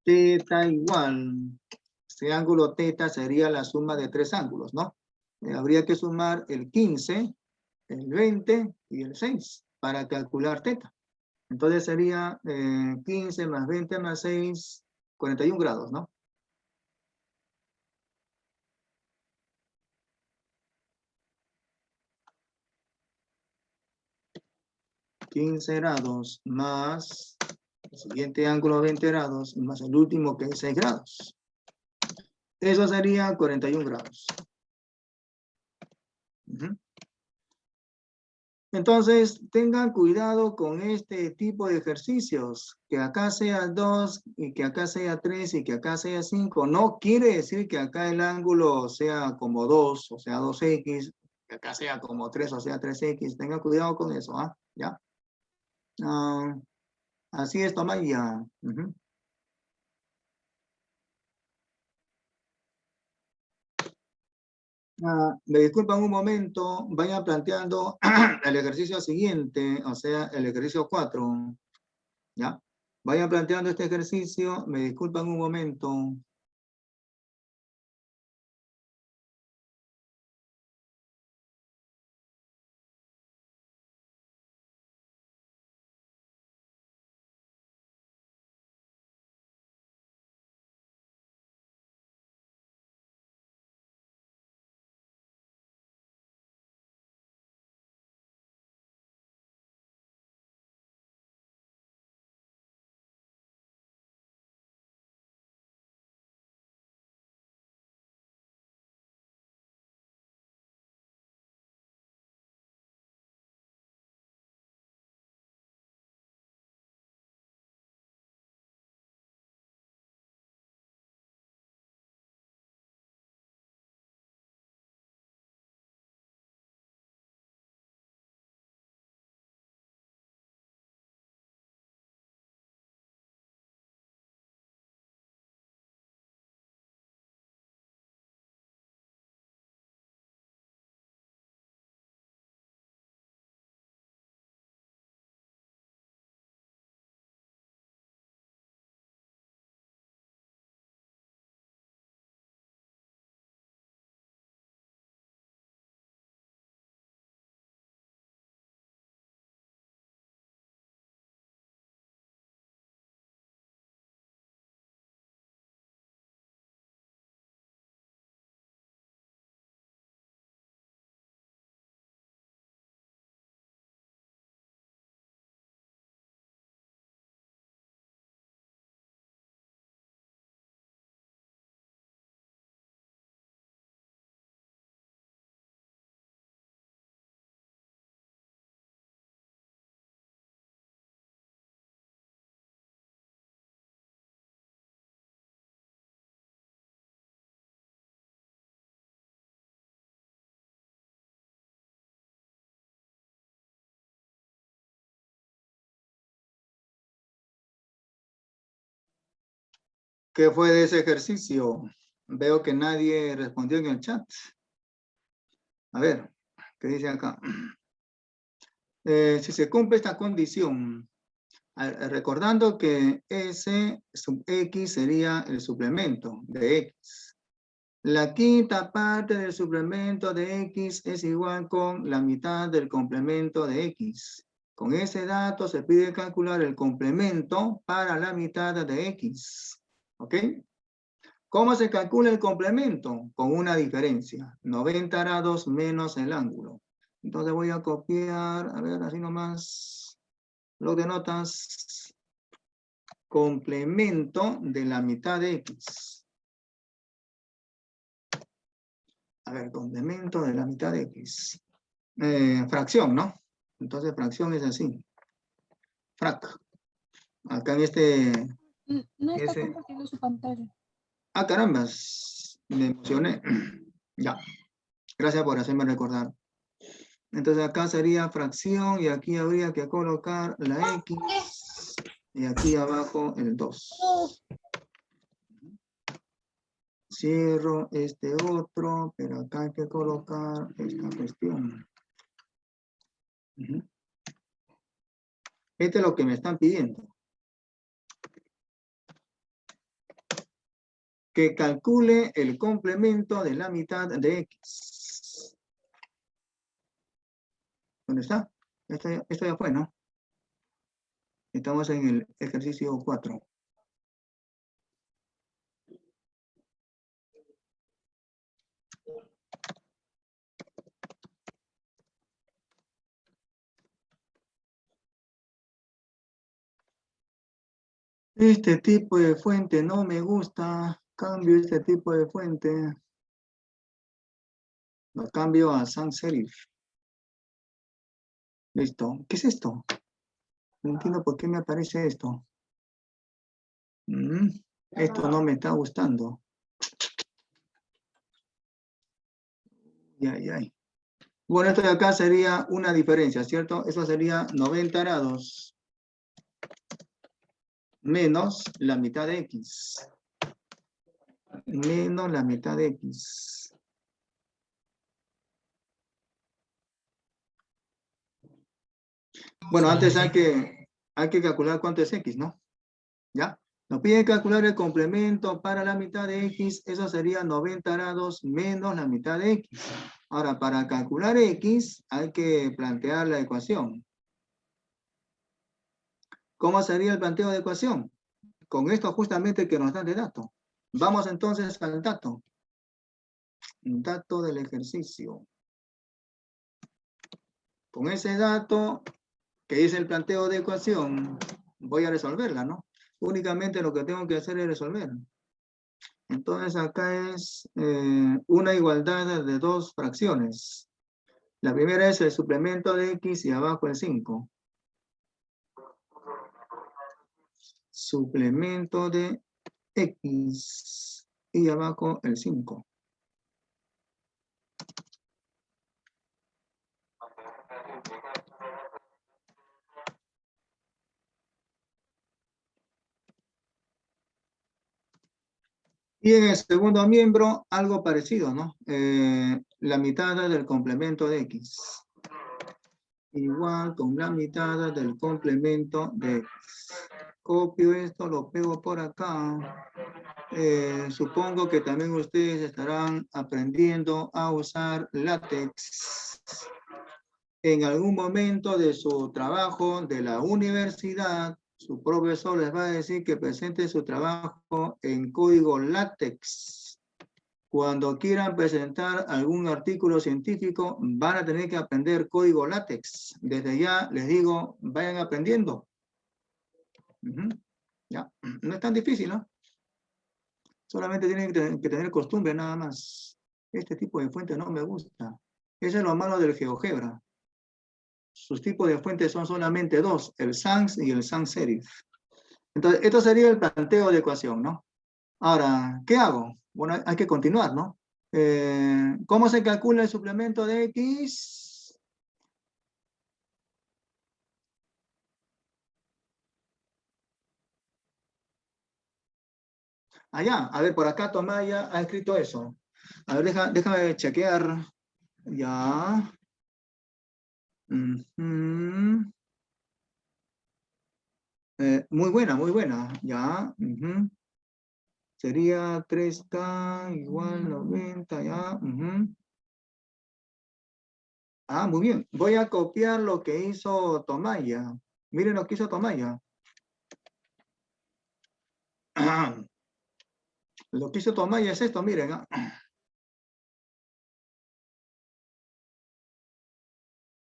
teta igual. Ese ángulo teta sería la suma de tres ángulos, ¿no? Habría que sumar el 15, el 20 y el 6 para calcular teta. Entonces sería 15 más 20 más 6, 41 grados, ¿no? 15 grados más el siguiente ángulo 20 grados más el último que es 6 grados. Eso sería 41 grados. Entonces, tengan cuidado con este tipo de ejercicios. Que acá sea 2 y que acá sea 3 y que acá sea 5. No quiere decir que acá el ángulo sea como 2, o sea 2x, que acá sea como 3, o sea 3x. Tengan cuidado con eso, ¿ah? ¿Ya? Así es, toma ya. Me disculpan un momento, vayan planteando el ejercicio siguiente, o sea, el ejercicio 4, ¿ya? Vayan planteando este ejercicio, me disculpan un momento. ¿Qué fue de ese ejercicio? Veo que nadie respondió en el chat. A ver, ¿qué dice acá? Si se cumple esta condición, recordando que S sub X sería el suplemento de X. La quinta parte del suplemento de X es igual con la mitad del complemento de X. Con ese dato se pide calcular el complemento para la mitad de X. ¿Ok? ¿Cómo se calcula el complemento? Con una diferencia. 90 grados menos el ángulo. Entonces voy a copiar, a ver, así nomás. Bloc de notas. Complemento de la mitad de X. A ver, complemento de la mitad de X. Fracción, ¿no? Entonces fracción es así. Frac. Acá en este... No está compartiendo su pantalla. Ah, carambas. Me emocioné. Ya. Gracias por hacerme recordar. Entonces acá sería fracción y aquí habría que colocar la X. Y aquí abajo el 2. Cierro este otro, pero acá hay que colocar esta cuestión. Este es lo que me están pidiendo. Que calcule el complemento de la mitad de X. ¿Dónde está? Esto ya fue, ¿no? Estamos en el ejercicio 4. Este tipo de fuente no me gusta. Cambio este tipo de fuente. Lo cambio a sans serif. Listo. ¿Qué es esto? No entiendo por qué me aparece esto. Esto no me está gustando. Ay. Bueno, esto de acá sería una diferencia, ¿cierto? Eso sería 90 grados menos la mitad de X. Menos la mitad de X. Bueno, antes hay que calcular cuánto es X, ¿no? ¿Ya? Nos piden calcular el complemento para la mitad de X. Eso sería 90 grados menos la mitad de X. Ahora, para calcular X, hay que plantear la ecuación. ¿Cómo sería el planteo de ecuación? Con esto justamente que nos dan de dato. Vamos entonces al dato. Dato del ejercicio. Con ese dato que dice el planteo de ecuación, voy a resolverla, ¿no? Únicamente lo que tengo que hacer es resolver. Entonces acá es una igualdad de dos fracciones. La primera es el suplemento de X y abajo el 5. Suplemento de X y abajo el 5. Y en el segundo miembro, algo parecido, ¿no? La mitad del complemento de X. Igual con la mitad del complemento de X. Copio esto, lo pego por acá. Supongo que también ustedes estarán aprendiendo a usar látex en algún momento de su trabajo de la universidad. Su profesor les va a decir que presente su trabajo en código látex. Cuando quieran presentar algún artículo científico, van a tener que aprender código látex. Desde ya les digo, vayan aprendiendo. Ya, no es tan difícil, ¿no? Solamente tienen que tener costumbre nada más. Este tipo de fuente no me gusta. Eso es lo malo del GeoGebra. Sus tipos de fuentes son solamente dos, el sans y el sans serif. Entonces, esto sería el planteo de ecuación, ¿no? Ahora, ¿qué hago? Bueno, hay que continuar, ¿no? ¿Cómo se calcula el suplemento de X? Allá, a ver, por acá Tomaya ha escrito eso. A ver, déjame chequear. Ya. Ujú. Muy buena, muy buena. Ya. Ujú. Sería 3K igual 90, ya. Ujú. Ah, muy bien. Voy a copiar lo que hizo Tomaya. Miren lo que hizo Tomaya. Lo que hizo Tomaya es esto, miren.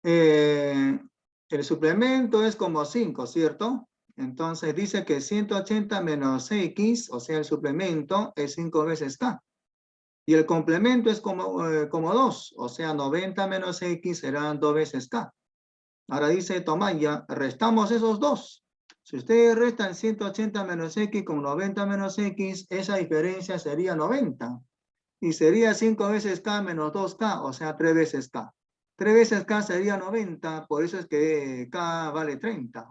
El suplemento es como 5, ¿cierto? Entonces dice que 180 menos X, o sea, el suplemento es 5 veces K. Y el complemento es como 2, o sea, 90 menos X serán 2 veces K. Ahora dice Tomaya, restamos esos dos. Si ustedes restan 180 menos X con 90 menos X, esa diferencia sería 90. Y sería 5 veces K menos 2K, o sea, 3 veces K. 3 veces K sería 90, por eso es que K vale 30.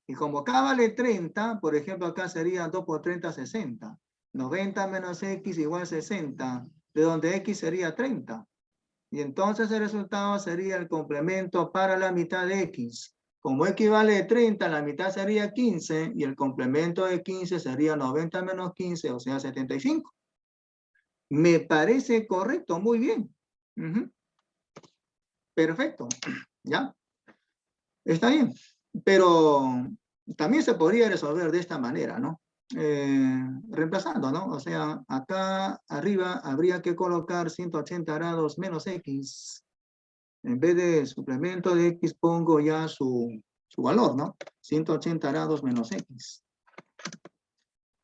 Y como K vale 30, por ejemplo, acá sería 2 por 30, 60. 90 menos X igual 60, de donde X sería 30. Y entonces el resultado sería el complemento para la mitad de X. Como X vale 30, la mitad sería 15, y el complemento de 15 sería 90 menos 15, o sea, 75. Me parece correcto, muy bien. Perfecto, ¿ya? Está bien, pero también se podría resolver de esta manera, ¿no? Reemplazando, ¿no? O sea, acá arriba habría que colocar 180 grados menos X. En vez de suplemento de X pongo ya su valor, ¿no? 180 grados menos X.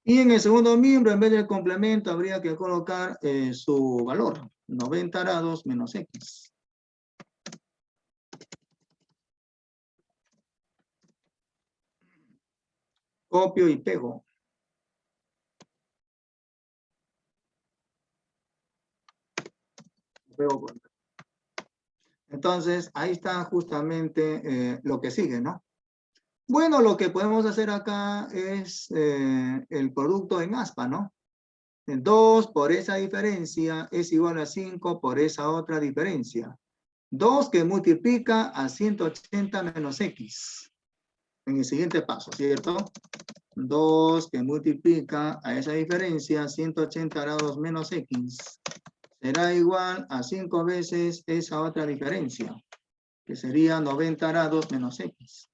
Y en el segundo miembro, en vez del complemento, habría que colocar su valor, 90 grados menos X. Copio y pego. Entonces, ahí está justamente lo que sigue, ¿no? Bueno, lo que podemos hacer acá es el producto en aspa, ¿no? El 2 por esa diferencia es igual a 5 por esa otra diferencia. 2 que multiplica a 180 menos X. En el siguiente paso, ¿cierto? 2 que multiplica a esa diferencia 180 grados menos X. Será igual a 5 veces esa otra diferencia, que sería 90 grados menos X.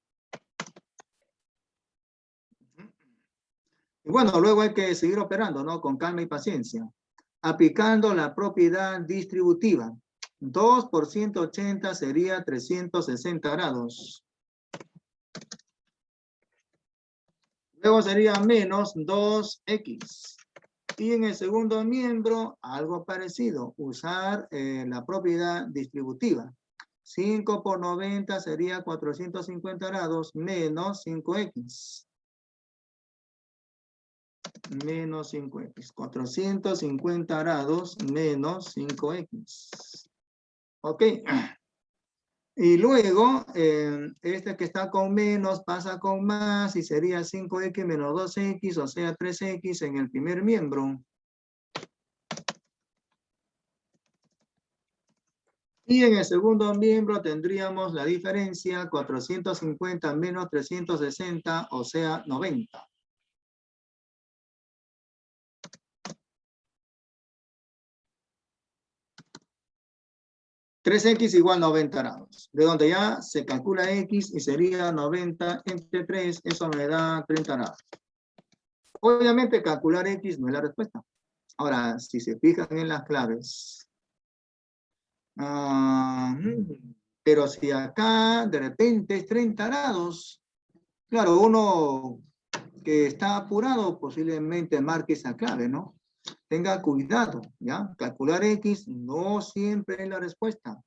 Y bueno, luego hay que seguir operando, ¿no? Con calma y paciencia. Aplicando la propiedad distributiva. 2 por 180 sería 360 grados. Luego sería menos 2X. Y en el segundo miembro, algo parecido. Usar la propiedad distributiva. 5 por 90 sería 450 grados menos 5X. Menos 5X. 450 grados menos 5X. Ok. Y luego, este que está con menos pasa con más y sería 5X menos 2X, o sea, 3X en el primer miembro. Y en el segundo miembro tendríamos la diferencia 450 menos 360, o sea, 90. X igual 90 grados, de donde ya se calcula X y sería 90 entre 3, eso me da 30 grados. Obviamente calcular X no es la respuesta. Ahora, si se fijan en las claves, pero si acá de repente es 30 grados, claro, uno que está apurado posiblemente marque esa clave, ¿no? Tenga cuidado, ¿ya? Calcular X no siempre es la respuesta.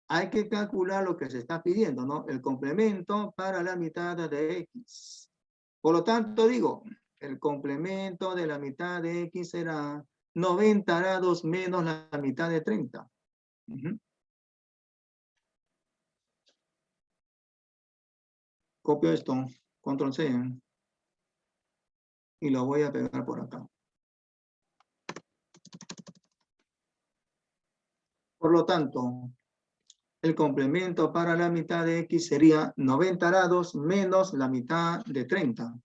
Hay que calcular lo que se está pidiendo, ¿no? El complemento para la mitad de X. Por lo tanto, digo, el complemento de la mitad de X será 90 grados menos la mitad de 30. Copio esto, control C, y lo voy a pegar por acá. Por lo tanto, el complemento para la mitad de X sería 90 grados menos la mitad de 30.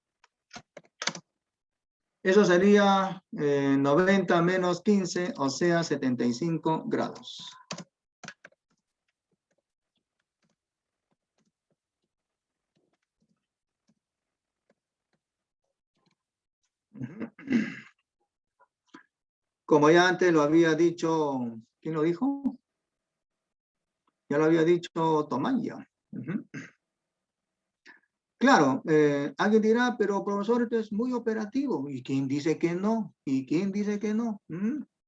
Eso sería 90 menos 15, o sea, 75 grados. Como ya antes lo había dicho, ¿quién lo dijo? Ya lo había dicho Tomaya. Claro, alguien dirá, pero profesor, esto es muy operativo. ¿Y quién dice que no? ¿Y quién dice que no?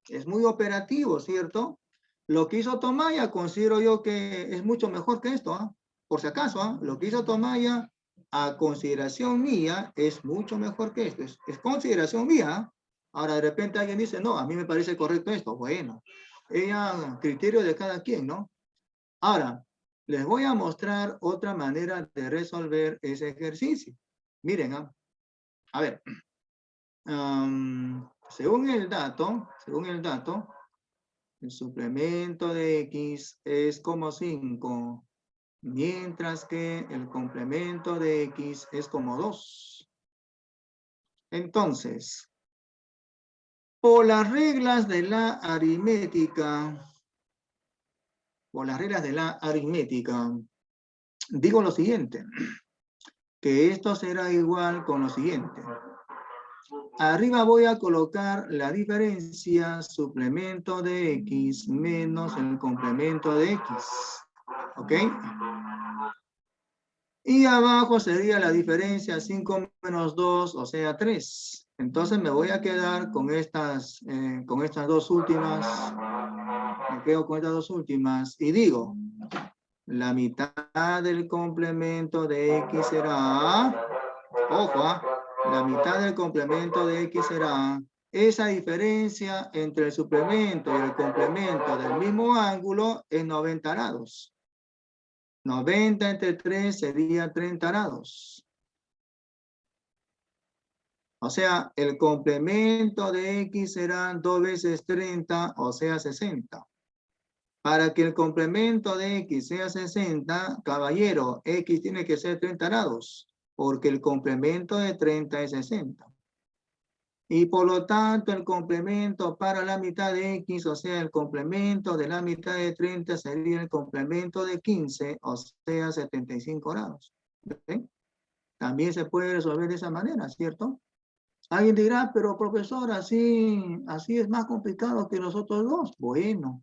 Es muy operativo, ¿cierto? Lo que hizo Tomaya, considero yo que es mucho mejor que esto, ¿ah? Por si acaso, ¿ah? Lo que hizo Tomaya, a consideración mía, es mucho mejor que esto. Es consideración mía. ¿Ah? Ahora, de repente alguien dice, no, a mí me parece correcto esto. Bueno, ella, criterio de cada quien, ¿no? Ahora, les voy a mostrar otra manera de resolver ese ejercicio. Miren, a ver, según el dato, el suplemento de X es como 5, mientras que el complemento de X es como 2. Entonces, por las reglas de la aritmética, digo lo siguiente, que esto será igual con lo siguiente. Arriba voy a colocar la diferencia suplemento de X menos el complemento de X. ¿Ok? Y abajo sería la diferencia 5 menos 2, o sea 3. Entonces me voy a quedar con estas dos últimas. Me quedo con estas dos últimas y digo, la mitad del complemento de X será, ojo, la mitad del complemento de X será esa diferencia entre el suplemento y el complemento del mismo ángulo es 90 grados. 90 entre 3 sería 30 grados. O sea, el complemento de X será 2 veces 30, o sea 60. Para que el complemento de X sea 60, caballero, X tiene que ser 30 grados, porque el complemento de 30 es 60. Y por lo tanto, el complemento para la mitad de X, o sea, el complemento de la mitad de 30 sería el complemento de 15, o sea, 75 grados. ¿Ven? También se puede resolver de esa manera, ¿cierto? Alguien dirá, pero profesor, así es más complicado que los otros dos. Bueno,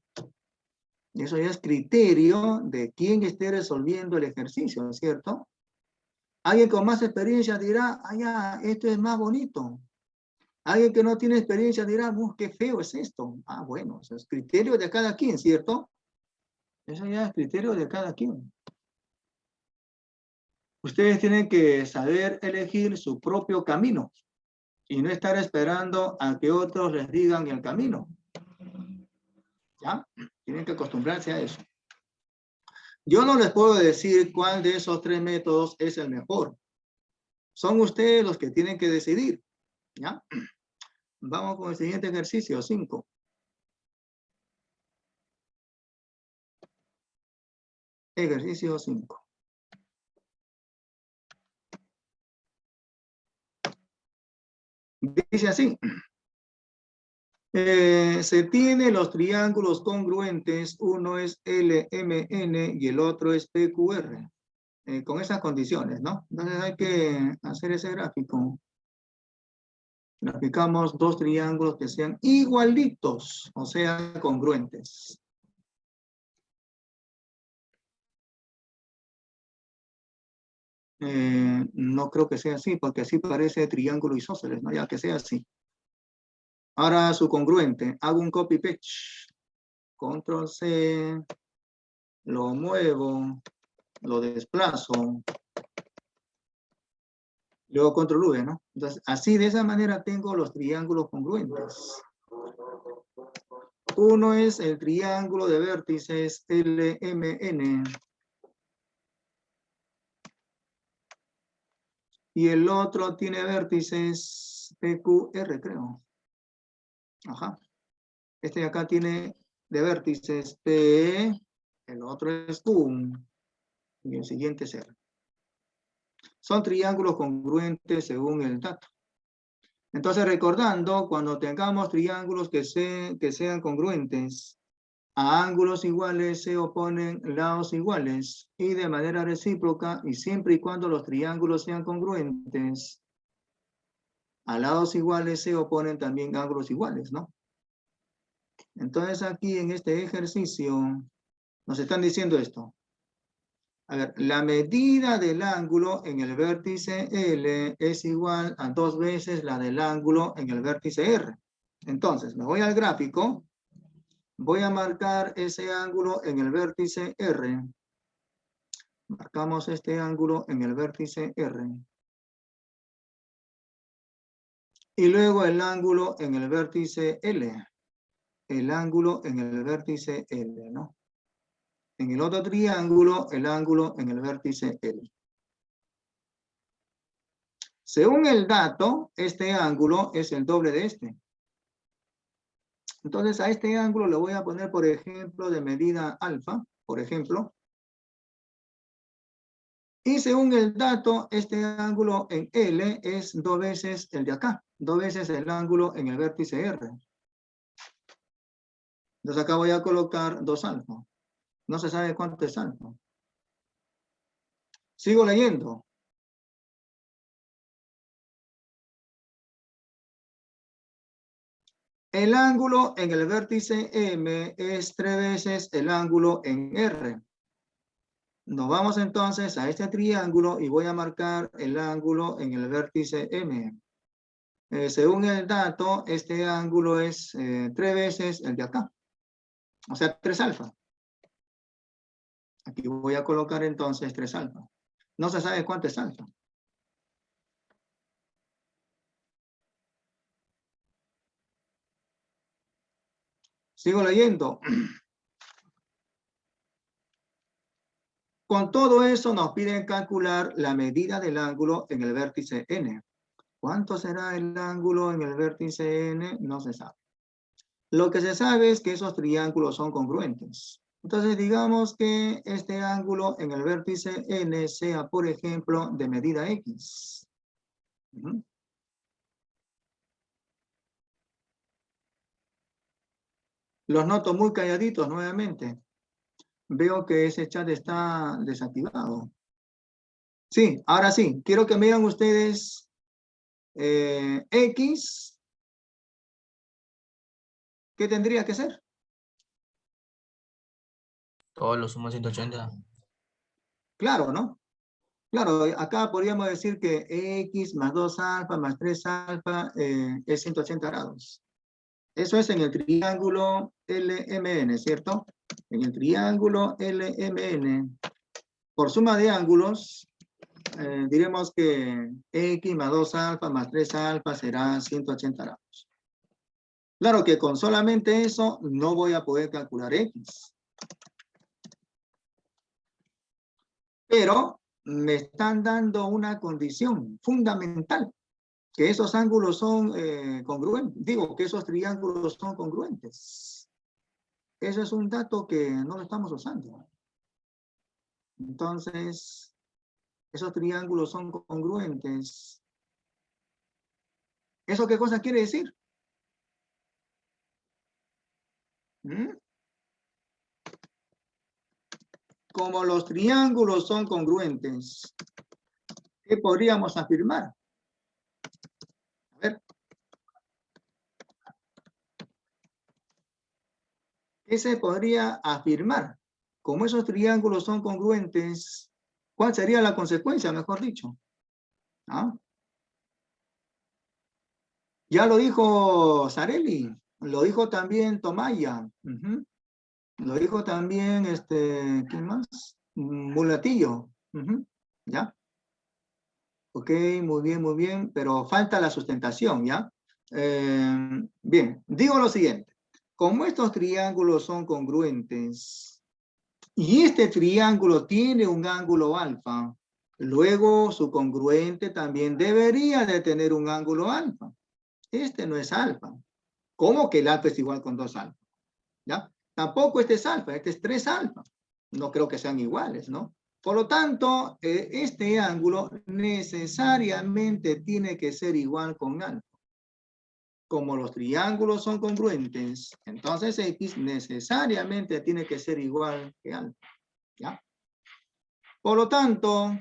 eso ya es criterio de quien esté resolviendo el ejercicio, ¿cierto? Alguien con más experiencia dirá, ya, esto es más bonito. Alguien que no tiene experiencia dirá, qué feo es esto. Bueno, eso es criterio de cada quien, ¿cierto? Eso ya es criterio de cada quien. Ustedes tienen que saber elegir su propio camino y no estar esperando a que otros les digan el camino. ¿Ya? Tienen que acostumbrarse a eso. Yo no les puedo decir cuál de esos 3 métodos es el mejor. Son ustedes los que tienen que decidir. ¿Ya? Vamos con el siguiente ejercicio, 5. Ejercicio 5. Dice así. Se tiene los triángulos congruentes, uno es LMN y el otro es PQR. Con esas condiciones, ¿no? Entonces hay que hacer ese gráfico. Graficamos dos triángulos que sean igualitos, o sea, congruentes. No creo que sea así, porque así parece triángulo isósceles, ¿no? Ya que sea así. Ahora su congruente. Hago un copy-paste. Control C. Lo muevo. Lo desplazo. Luego control V, ¿no? Entonces, así de esa manera tengo los triángulos congruentes. Uno es el triángulo de vértices LMN. Y el otro tiene vértices PQR, creo. Ajá. Este de acá tiene de vértices P, el otro es Q, y el siguiente es R. Son triángulos congruentes según el dato. Entonces, recordando, cuando tengamos triángulos que sean congruentes, a ángulos iguales se oponen lados iguales y de manera recíproca, y siempre y cuando los triángulos sean congruentes, a lados iguales se oponen también ángulos iguales, ¿no? Entonces aquí en este ejercicio nos están diciendo esto. A ver, la medida del ángulo en el vértice L es igual a 2 veces la del ángulo en el vértice R. Entonces, me voy al gráfico. Voy a marcar ese ángulo en el vértice R. Marcamos este ángulo en el vértice R. Y luego el ángulo en el vértice L. El ángulo en el vértice L, ¿no? En el otro triángulo, el ángulo en el vértice L. Según el dato, este ángulo es el doble de este. Entonces, a este ángulo le voy a poner, por ejemplo, de medida alfa, por ejemplo. Y según el dato, este ángulo en L es 2 veces el de acá, 2 veces el ángulo en el vértice R. Entonces acá voy a colocar 2 alfa. No se sabe cuánto es alfa. Sigo leyendo. El ángulo en el vértice M es 3 veces el ángulo en R. Nos vamos entonces a este triángulo y voy a marcar el ángulo en el vértice M. Según el dato, este ángulo es 3 veces el de acá. O sea, 3 alfa. Aquí voy a colocar entonces 3 alfa. No se sabe cuánto es alfa. Sigo leyendo. Con todo eso nos piden calcular la medida del ángulo en el vértice N. ¿Cuánto será el ángulo en el vértice N? No se sabe. Lo que se sabe es que esos triángulos son congruentes. Entonces digamos que este ángulo en el vértice N sea, por ejemplo, de medida X. Los noto muy calladitos nuevamente. Veo que ese chat está desactivado. Sí, ahora sí. Quiero que me digan ustedes X. ¿Qué tendría que ser? Todo lo sumo a 180. Claro, ¿no? Claro, acá podríamos decir que X más 2 alfa más 3 alfa es 180 grados. Eso es en el triángulo LMN, ¿cierto? En el triángulo LMN, por suma de ángulos, diremos que X más 2 alfa más 3 alfa será 180 grados. Claro que con solamente eso no voy a poder calcular X. Pero me están dando una condición fundamental, que esos ángulos son congruentes. Digo, que esos triángulos son congruentes. Eso es un dato que no lo estamos usando. Entonces, esos triángulos son congruentes. ¿Eso qué cosa quiere decir? Como los triángulos son congruentes, ¿qué podríamos afirmar? A ver. ¿Qué se podría afirmar? Como esos triángulos son congruentes, ¿cuál sería la consecuencia, mejor dicho? ¿Ah? Ya lo dijo Sarelli, lo dijo también Tomaya, lo dijo también, ¿quién más? Mulatillo, ¿ya? Ok, muy bien, pero falta la sustentación, ¿ya? Bien, digo lo siguiente. Como estos triángulos son congruentes y este triángulo tiene un ángulo alfa, luego su congruente también debería de tener un ángulo alfa. Este no es alfa. ¿Cómo que el alfa es igual con 2 alfa? ¿Ya? Tampoco este es alfa, este es 3 alfa. No creo que sean iguales, ¿no? Por lo tanto, este ángulo necesariamente tiene que ser igual con alfa. Como los triángulos son congruentes, entonces X necesariamente tiene que ser igual que alfa. ¿Ya? Por lo tanto,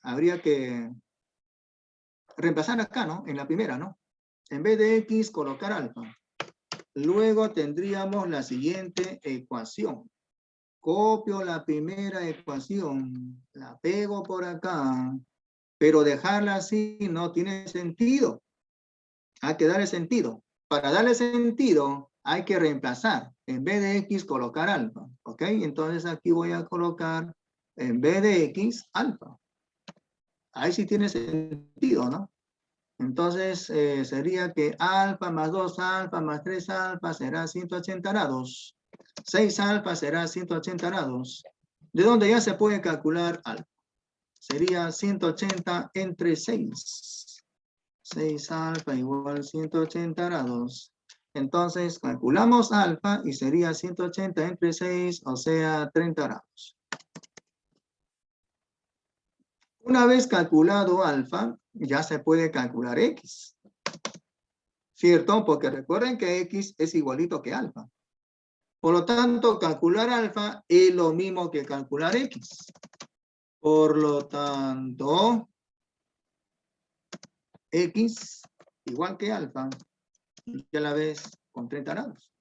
habría que reemplazar acá, ¿no? En la primera, ¿no? En vez de X, colocar alfa. Luego tendríamos la siguiente ecuación. Copio la primera ecuación, la pego por acá, pero dejarla así no tiene sentido. Hay que darle sentido. Para darle sentido, hay que reemplazar. En vez de X, colocar alfa. ¿Ok? Entonces aquí voy a colocar, en vez de X, alfa. Ahí sí tiene sentido, ¿no? Entonces sería que alfa más 2 alfa más 3 alfa será 180 grados. 6 alfa será 180 grados. De donde ya se puede calcular alfa. Sería 180 entre 6. 6 alfa igual 180 grados. Entonces calculamos alfa y sería 180 entre 6, o sea 30 grados. Una vez calculado alfa, ya se puede calcular X. ¿Cierto? Porque recuerden que X es igualito que alfa. Por lo tanto, calcular alfa es lo mismo que calcular X. Por lo tanto, X igual que alfa, ya la ves con 30 grados.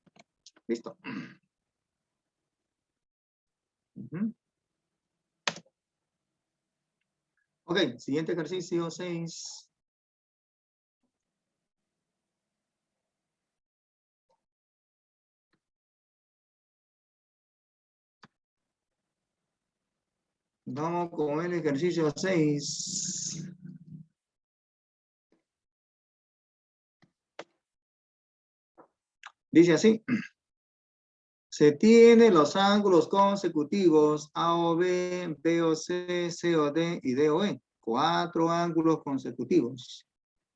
Listo. Ok, siguiente ejercicio 6. Vamos con el ejercicio 6. Dice así. Se tiene los ángulos consecutivos AOB, BOC, COD y DOE. 4 ángulos consecutivos.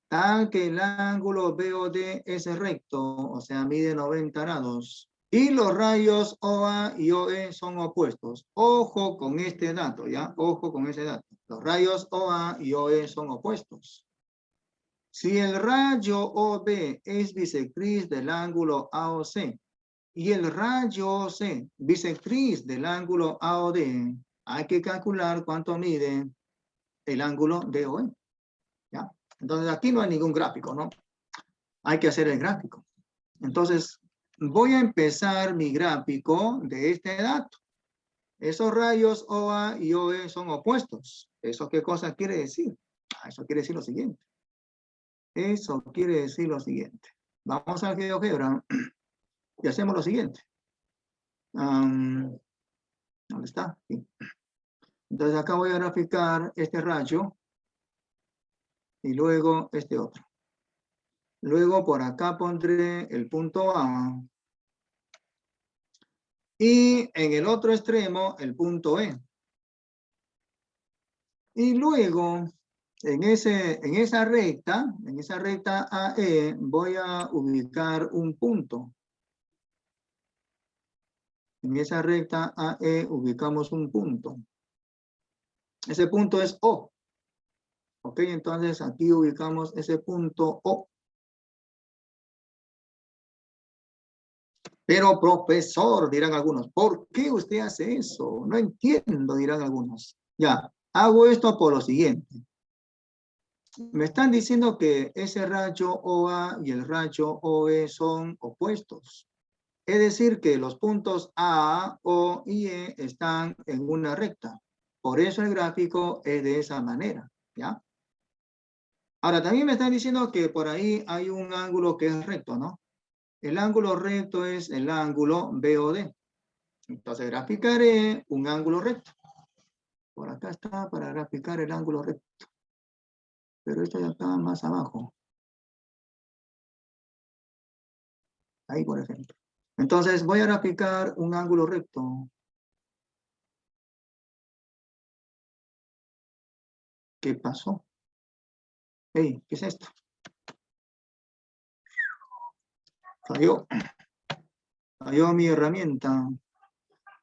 Tal que el ángulo BOD es recto, o sea, mide 90 grados. Y los rayos OA y OE son opuestos. Ojo con este dato, ¿ya? Ojo con ese dato. Los rayos OA y OE son opuestos. Si el rayo OB es bisectriz del ángulo AOC y el rayo OC bisectriz del ángulo AOD, hay que calcular cuánto mide el ángulo DOE. ¿Ya? Entonces aquí no hay ningún gráfico, ¿no? Hay que hacer el gráfico. Entonces, voy a empezar mi gráfico de este dato. Esos rayos OA y OE son opuestos. ¿Eso qué cosa quiere decir? Eso quiere decir lo siguiente. Eso quiere decir lo siguiente. Vamos al GeoGebra y hacemos lo siguiente. ¿Dónde está? Aquí. Entonces acá voy a graficar este rayo y luego este otro. Luego por acá pondré el punto A. Y en el otro extremo el punto E. Y luego en esa recta AE voy a ubicar un punto. En esa recta AE ubicamos un punto. Ese punto es O. Ok, entonces aquí ubicamos ese punto O. Pero profesor, dirán algunos, ¿por qué usted hace eso? No entiendo, dirán algunos. Ya, hago esto por lo siguiente. Me están diciendo que ese rayo OA y el rayo OE son opuestos. Es decir, que los puntos A, O y E están en una recta. Por eso el gráfico es de esa manera, ¿ya? Ahora, también me están diciendo que por ahí hay un ángulo que es recto, ¿no? El ángulo recto es el ángulo BOD. Entonces, graficaré un ángulo recto. Por acá está para graficar el ángulo recto. Pero esto ya está más abajo. Ahí, por ejemplo. Entonces, voy a graficar un ángulo recto. ¿Qué pasó? Hey, ¿qué es esto? Falló. Falló mi herramienta.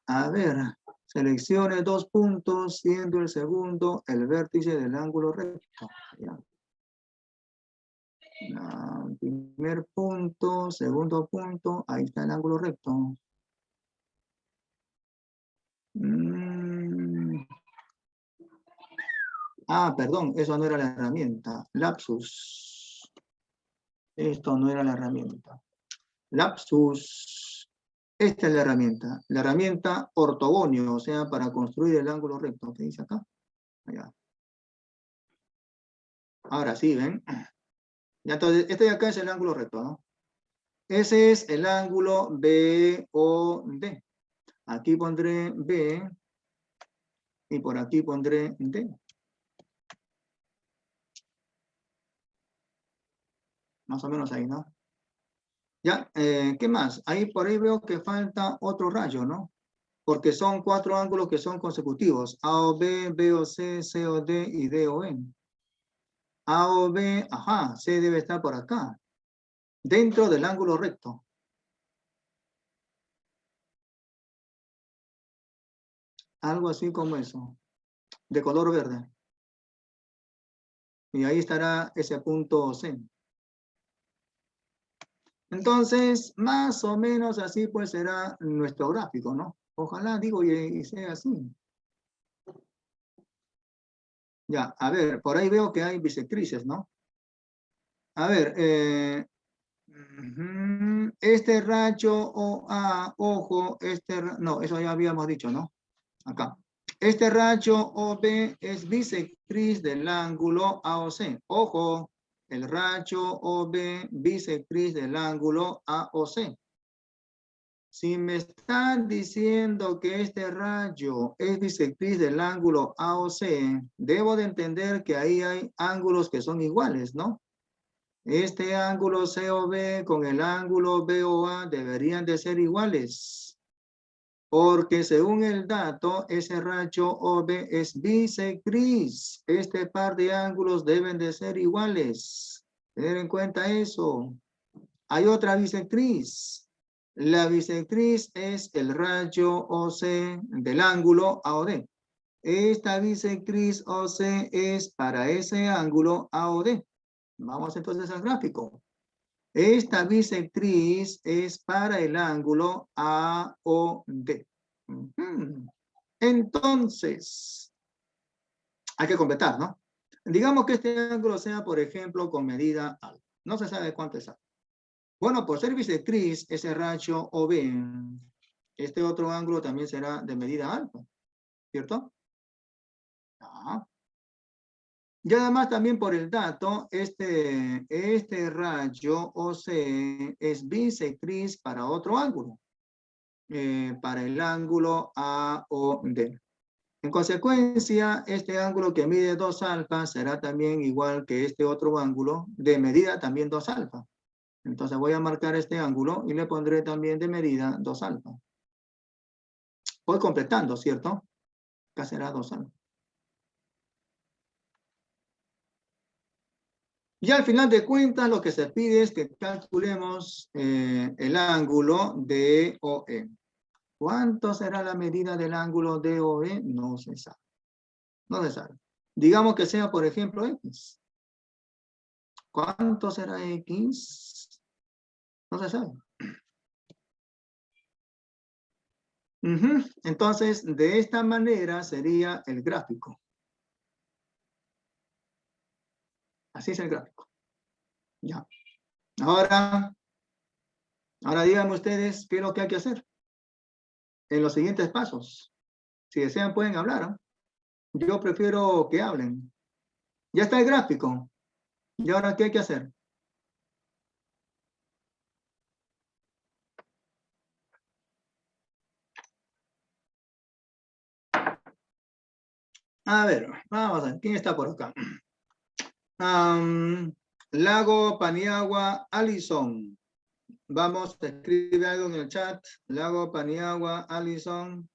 A ver, seleccione 2 puntos, siendo el segundo el vértice del ángulo recto. Ya. Primer punto, segundo punto, ahí está el ángulo recto. Perdón, eso no era la herramienta. Lapsus. Esto no era la herramienta. Lapsus. Esta es la herramienta. La herramienta ortogonio, o sea, para construir el ángulo recto. ¿Qué dice acá? Allá. Ahora sí, ¿ven? Ya, entonces, este de acá es el ángulo recto, ¿no? Ese es el ángulo BOD. Aquí pondré B y por aquí pondré D. Más o menos ahí, ¿no? Ya, ¿qué más? Ahí por ahí veo que falta otro rayo, ¿no? Porque son 4 ángulos que son consecutivos. AOB, BOC, COD y DOE. AOB, ajá, C debe estar por acá. Dentro del ángulo recto. Algo así como eso. De color verde. Y ahí estará ese punto C. Entonces, más o menos así pues será nuestro gráfico, ¿no? Ojalá, digo, y sea así. Ya, a ver, por ahí veo que hay bisectrices, ¿no? A ver, este rayo OA, ojo, no, eso ya habíamos dicho, ¿no? Acá. Este rayo OB es bisectriz del ángulo AOC. Ojo, el rayo OB bisectriz del ángulo AOC. Si me están diciendo que este rayo es bisectriz del ángulo AOC, debo de entender que ahí hay ángulos que son iguales, ¿no? Este ángulo COB con el ángulo BOA deberían de ser iguales. Porque según el dato, ese rayo OB es bisectriz. Este par de ángulos deben de ser iguales. Tener en cuenta eso. Hay otra bisectriz. La bisectriz es el rayo OC del ángulo AOD. Esta bisectriz OC es para ese ángulo AOD. Vamos entonces al gráfico. Esta bisectriz es para el ángulo AOD. Entonces, hay que completar, ¿no? Digamos que este ángulo sea, por ejemplo, con medida alfa. No se sabe cuánto es alfa. Bueno, por ser bisectriz, ese rayo OB, este otro ángulo también será de medida alfa, ¿cierto? Ah. Y además también por el dato, este rayo OC es bisectriz para otro ángulo, para el ángulo AOD. En consecuencia, este ángulo que mide 2 alfa será también igual que este otro ángulo de medida también 2 alfa. Entonces voy a marcar este ángulo y le pondré también de medida 2 alfa. Voy completando, ¿cierto? Acá será 2 alfa. Y al final de cuentas, lo que se pide es que calculemos el ángulo DOE. ¿Cuánto será la medida del ángulo DOE? No se sabe. No se sabe. Digamos que sea, por ejemplo, X. ¿Cuánto será X? No se sabe. Entonces, de esta manera sería el gráfico. Así es el gráfico. Ya. Ahora díganme ustedes qué es lo que hay que hacer en los siguientes pasos. Si desean pueden hablar, ¿eh? Yo prefiero que hablen. Ya está el gráfico. ¿Y ahora qué hay que hacer? A ver, vamos a ver. ¿Quién está por acá? Lago Paniagua, Alison. Vamos, escribe algo en el chat. Lago Paniagua, Alison.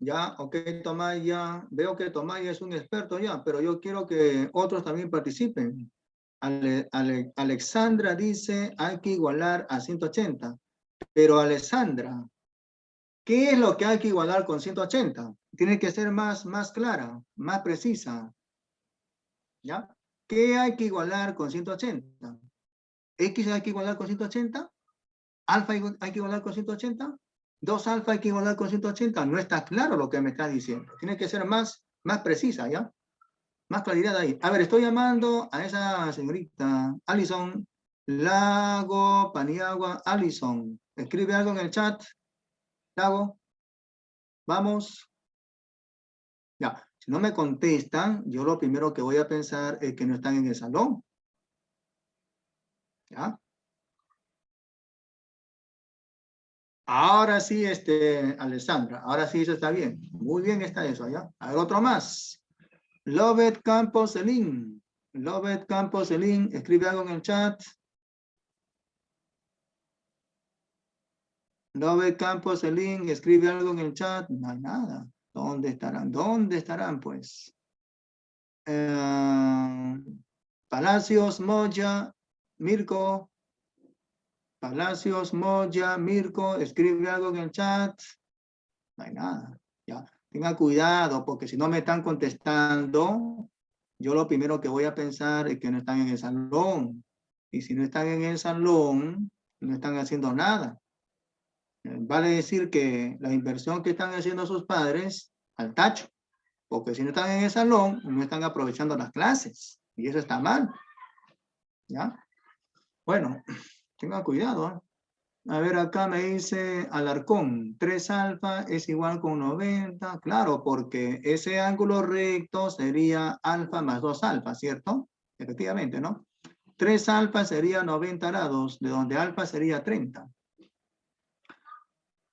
Ya, ok, Tomás, ya. Veo que Tomás es un experto ya, pero yo quiero que otros también participen. Alexandra dice, hay que igualar a 180. Pero Alexandra, ¿qué es lo que hay que igualar con 180? Tiene que ser más clara, más precisa. ¿Ya? ¿Qué hay que igualar con 180? ¿X hay que igualar con 180? ¿Alfa hay que igualar con 180? ¿2 alfa hay que igualar con 180? No está claro lo que me está diciendo. Tiene que ser más precisa, ¿ya? Más claridad ahí. A ver, estoy llamando a esa señorita, Alison, Lago, Paniagua, Alison. Escribe algo en el chat. Lago, vamos. Ya, si no me contestan, yo lo primero que voy a pensar es que no están en el salón. ¿Ya? Ahora sí, Alessandra, ahora sí eso está bien. Muy bien está eso, ¿ya? A ver, otro más. Lovett Campos Elín. Lovett Campos Elín, escribe algo en el chat. Lovett Campos Elín, escribe algo en el chat. No hay nada. ¿Dónde estarán? ¿Dónde estarán, pues? Palacios, Moya, Mirko. Palacios, Moya, Mirko, escribe algo en el chat. No hay nada. Ya. Tenga cuidado, porque si no me están contestando, yo lo primero que voy a pensar es que no están en el salón. Y si no están en el salón, no están haciendo nada. Vale decir que la inversión que están haciendo sus padres al tacho. Porque si no están en el salón, no están aprovechando las clases. Y eso está mal. ¿Ya? Bueno, tengan cuidado, ¿eh? A ver, acá me dice Alarcón, 3 alfa es igual con 90. Claro, porque ese ángulo recto sería alfa más 2 alfa, ¿cierto? Efectivamente, ¿no? 3 alfa sería 90 grados, de donde alfa sería 30.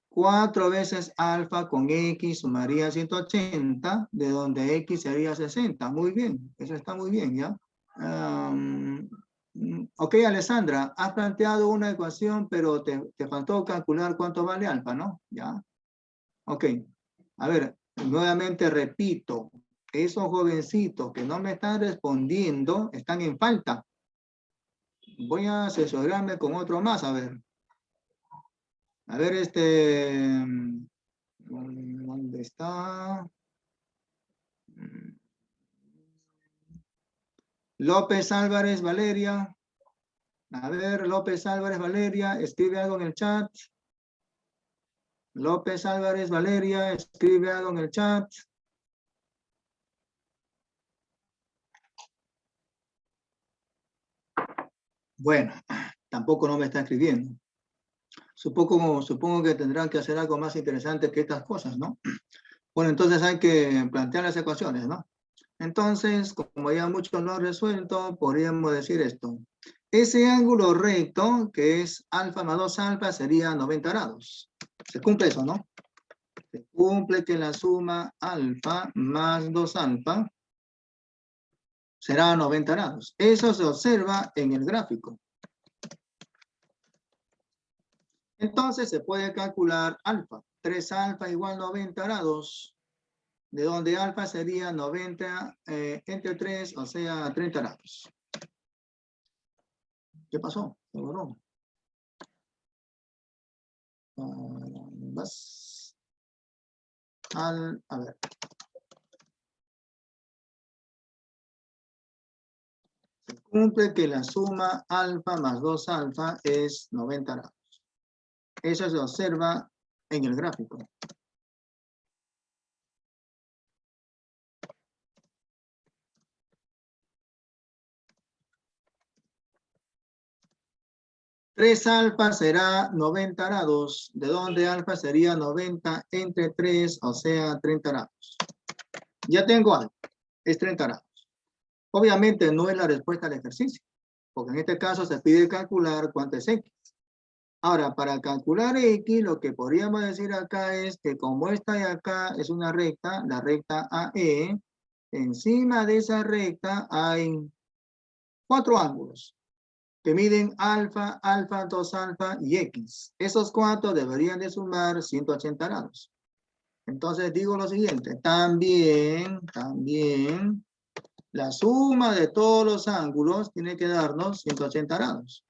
4 veces alfa con x sumaría 180, de donde x sería 60. Muy bien, eso está muy bien, ¿ya? Ok, Alessandra, has planteado una ecuación, pero te faltó calcular cuánto vale alfa, ¿no? ¿Ya? Ok. A ver, nuevamente repito, esos jovencitos que no me están respondiendo están en falta. Voy a asesorarme con otro más, a ver. A ver, ¿dónde está? López Álvarez Valeria. A ver, López Álvarez Valeria, escribe algo en el chat. López Álvarez Valeria, escribe algo en el chat. Bueno, tampoco no me está escribiendo. Supongo que tendrán que hacer algo más interesante que estas cosas, ¿no? Bueno, entonces hay que plantear las ecuaciones, ¿no? Entonces, como ya muchos lo han resuelto, podríamos decir esto. Ese ángulo recto, que es alfa más 2 alfa, sería 90 grados. Se cumple eso, ¿no? Se cumple que la suma alfa más 2 alfa será 90 grados. Eso se observa en el gráfico. Entonces se puede calcular alfa. 3 alfa igual 90 grados, de donde alfa sería 90 entre 3, o sea, 30 grados. ¿Qué pasó? Se borró. A ver. Se cumple que la suma alfa más 2 alfa es 90 grados. Eso se observa en el gráfico. Tres alfa será 90 grados, de donde alfa sería 90 entre 3, o sea, 30 grados. Ya tengo alfa, es 30 grados. Obviamente no es la respuesta al ejercicio, porque en este caso se pide calcular cuánto es x. Ahora, para calcular x, lo que podríamos decir acá es que como esta de acá es una recta, la recta AE, encima de esa recta hay 4 ángulos que miden alfa, alfa, 2 alfa y x. Esos 4 deberían de sumar 180 grados. Entonces digo lo siguiente, también La suma de todos los ángulos tiene que darnos 180 grados.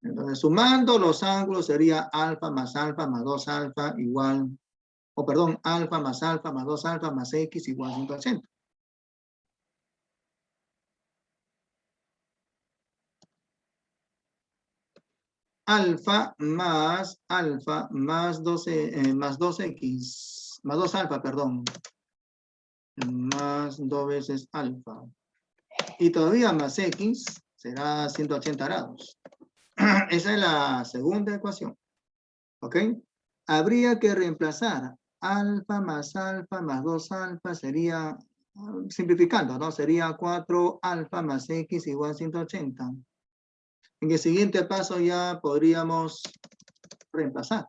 Entonces, sumando los ángulos sería alfa más 2 alfa igual, o perdón, alfa más 2 alfa más x igual a 180. Alfa más 12, más 2x, más 2 alfa, perdón, más 2 veces alfa. Y todavía más x será 180 grados. Esa es la segunda ecuación. ¿Ok? Habría que reemplazar alfa más 2 alfa sería, simplificando, ¿no? Sería 4 alfa más x igual a 180. En el siguiente paso ya podríamos reemplazar.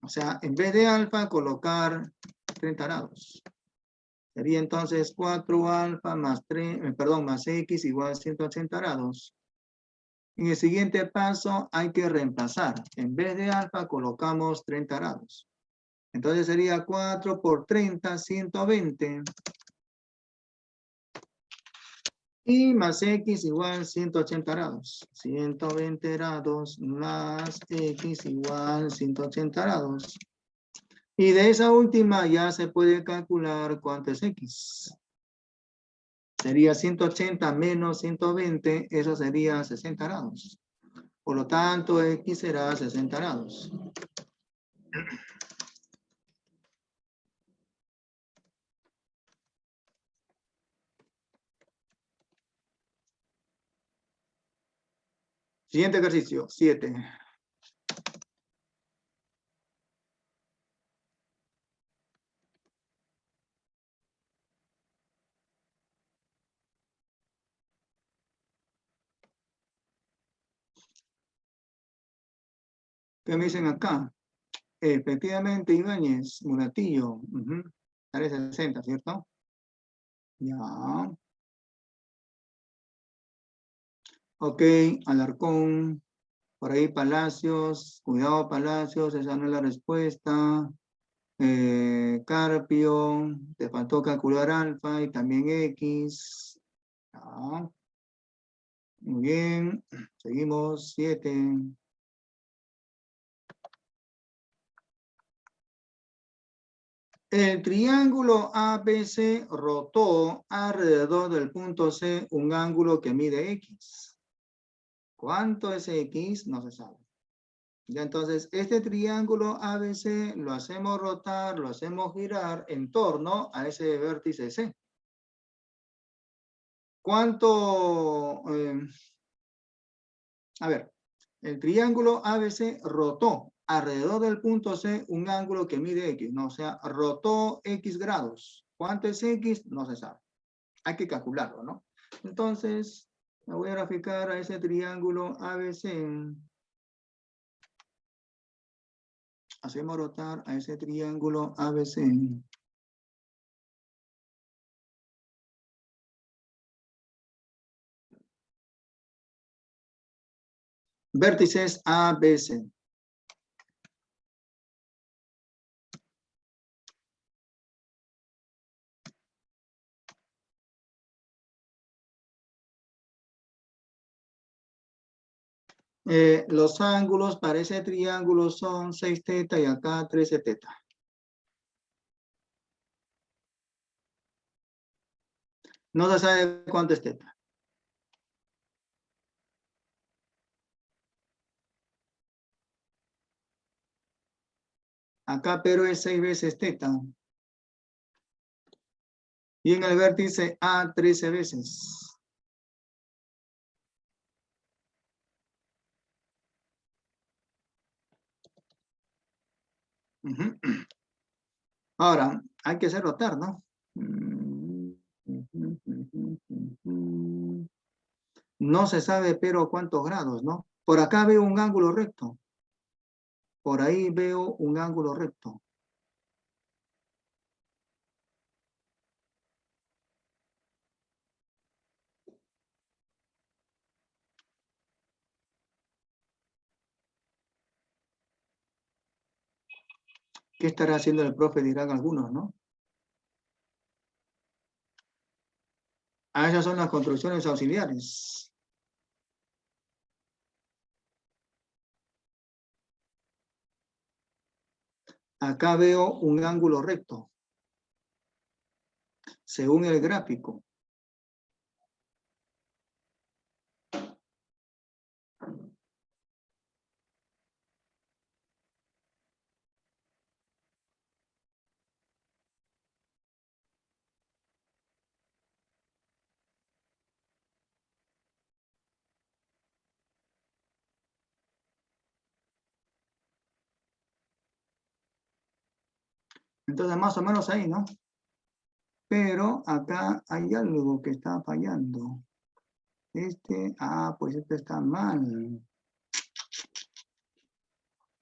O sea, en vez de alfa, colocar 30 grados. Sería entonces 4 alfa más 3, más x igual a 180 grados. En el siguiente paso hay que reemplazar. En vez de alfa, colocamos 30 grados. Entonces sería 4 por 30, 120. Y más x igual 180 grados. 120 grados más x igual 180 grados. Y de esa última ya se puede calcular cuánto es x. Sería 180 menos 120, eso sería 60 grados. Por lo tanto, x será 60 grados. Siguiente ejercicio, 7. ¿Qué me dicen acá? Efectivamente, Ibáñez, Mulatillo. Sale 60, ¿cierto? Ya. Ok, Alarcón. Por ahí Palacios. Cuidado, Palacios, esa no es la respuesta. Carpio. Te faltó calcular alfa y también x. Ya. Muy bien. Seguimos, 7. El triángulo ABC rotó alrededor del punto C un ángulo que mide X. ¿Cuánto es X? No se sabe. Ya entonces, este triángulo ABC lo hacemos rotar, lo hacemos girar en torno a ese vértice C. ¿Cuánto? A ver, el triángulo ABC rotó alrededor del punto C un ángulo que mide X, ¿no? O sea, rotó X grados. ¿Cuánto es X? No se sabe. Hay que calcularlo, ¿no? Entonces, me voy a graficar a ese triángulo ABC. Hacemos rotar a ese triángulo ABC. Vértices ABC. Los ángulos para ese triángulo son 6 teta y acá 13 teta. No se sabe cuánto es teta. Acá pero es 6 veces teta. Y en el vértice A 13 veces. Ahora, hay que hacer rotar, ¿no? No se sabe, pero cuántos grados, ¿no? Por acá veo un ángulo recto. Por ahí veo un ángulo recto. ¿Qué estará haciendo el profe? Dirán algunos, ¿no? Esas son las construcciones auxiliares. Acá veo un ángulo recto, según el gráfico. Entonces, más o menos ahí, ¿no? Pero acá hay algo que está fallando. Pues este está mal.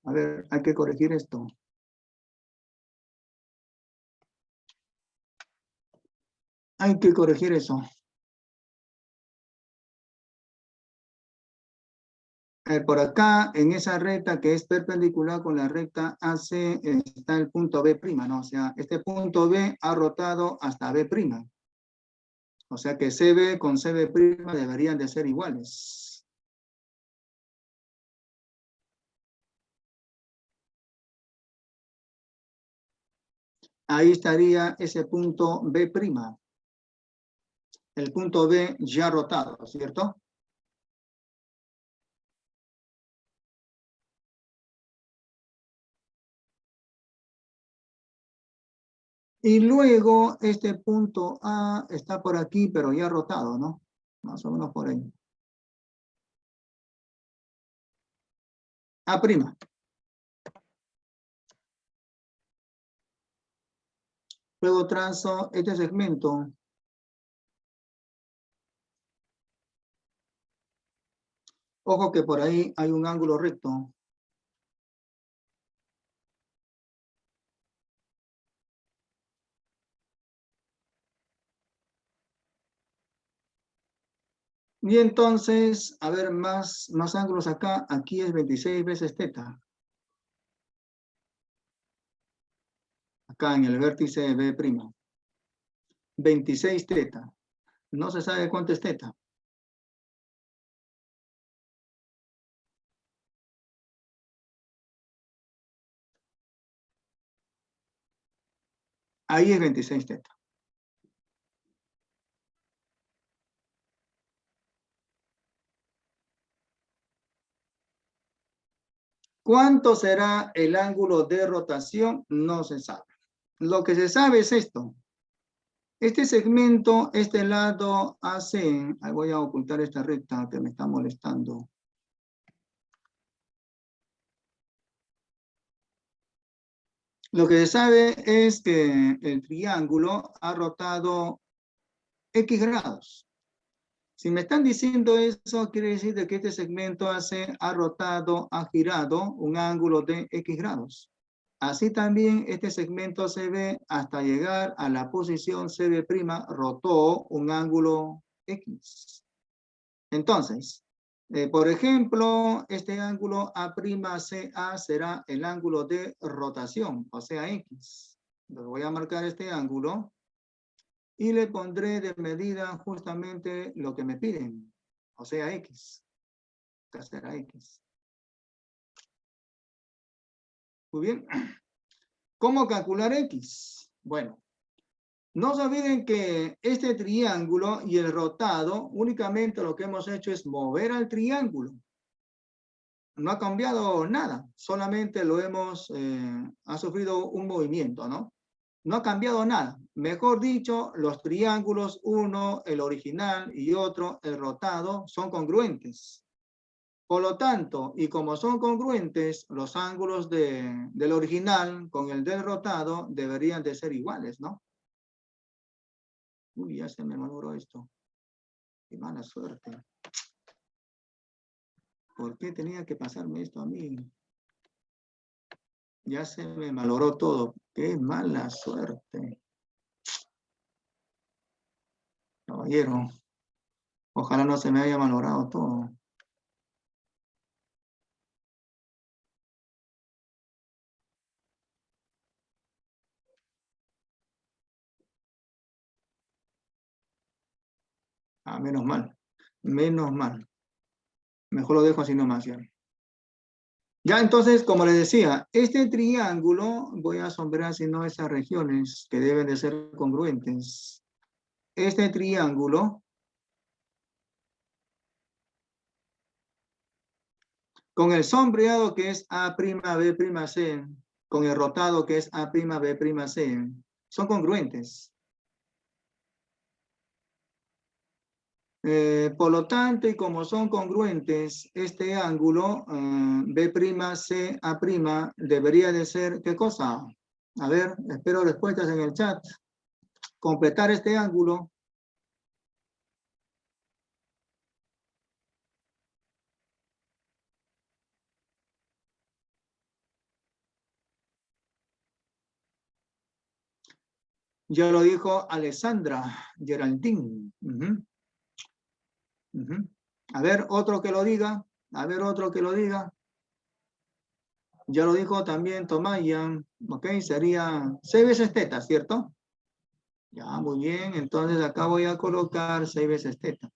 A ver, hay que corregir esto. Hay que corregir eso. Por acá, en esa recta que es perpendicular con la recta AC, está el punto B', ¿no? O sea, este punto B ha rotado hasta B'. O sea que CB con CB' deberían de ser iguales. Ahí estaría ese punto B'. El punto B ya rotado, ¿cierto? Y luego este punto A está por aquí, pero ya rotado, ¿no? Más o menos por ahí. A'. Luego trazo este segmento. Ojo que por ahí hay un ángulo recto. Y entonces, a ver, más ángulos acá. Aquí es 26 veces teta. Acá en el vértice B'. 26 teta. No se sabe cuánto es teta. Ahí es 26 teta. ¿Cuánto será el ángulo de rotación? No se sabe. Lo que se sabe es esto. Este segmento, este lado AC, ahí voy a ocultar esta recta que me está molestando. Lo que se sabe es que el triángulo ha rotado X grados. Si me están diciendo eso, quiere decir de que este segmento AC ha rotado, ha girado un ángulo de X grados. Así también este segmento CB hasta llegar a la posición CB' rotó un ángulo X. Entonces, por ejemplo, este ángulo A'CA será el ángulo de rotación, o sea, X. Entonces voy a marcar este ángulo y le pondré de medida justamente lo que me piden, o sea, X. Acá será X. Muy bien. ¿Cómo calcular X? Bueno, no se olviden que este triángulo y el rotado, únicamente lo que hemos hecho es mover al triángulo. No ha cambiado nada, solamente lo hemos, ha sufrido un movimiento, ¿no? No ha cambiado nada. Mejor dicho, los triángulos, uno, el original, y otro, el rotado, son congruentes. Por lo tanto, y como son congruentes, los ángulos del original con el del rotado deberían de ser iguales, ¿no? Uy, ya se me malogró esto. Qué mala suerte. ¿Por qué tenía que pasarme esto a mí? Ya se me malogró todo. Qué mala suerte. Caballero, ojalá no se me haya malogrado todo. Ah, menos mal. Menos mal. Mejor lo dejo así nomás, ¿ya? Ya, entonces, como les decía, este triángulo, voy a sombrear si no esas regiones que deben de ser congruentes. Este triángulo, con el sombreado que es A', B', C, con el rotado que es A', B', C, son congruentes. Por lo tanto, y como son congruentes, este ángulo B', A', debería de ser, ¿qué cosa? A ver, espero respuestas en el chat. Completar este ángulo. Ya lo dijo Alessandra Geraldine. A ver, otro que lo diga. A ver, otro que lo diga. Ya lo dijo también Tomaya. Ok, sería 6 veces teta, ¿cierto? Ya, muy bien. Entonces acá voy a colocar 6 veces teta.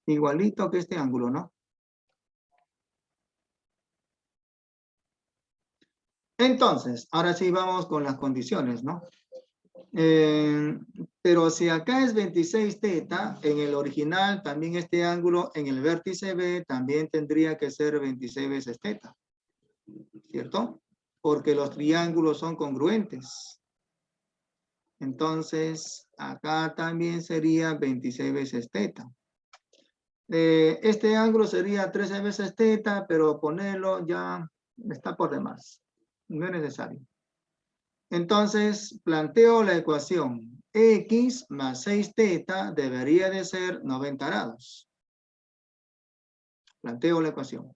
Igualito que este ángulo, ¿no? Entonces, ahora sí vamos con las condiciones, ¿no? Pero si acá es 26 teta, en el original también este ángulo en el vértice B también tendría que ser 26 veces teta, ¿cierto? Porque los triángulos son congruentes. Entonces, acá también sería 26 veces teta. Este ángulo sería 13 veces teta, pero ponerlo ya está por demás. No es necesario. Entonces, planteo la ecuación. X más 6 teta debería de ser 90 grados. Planteo la ecuación.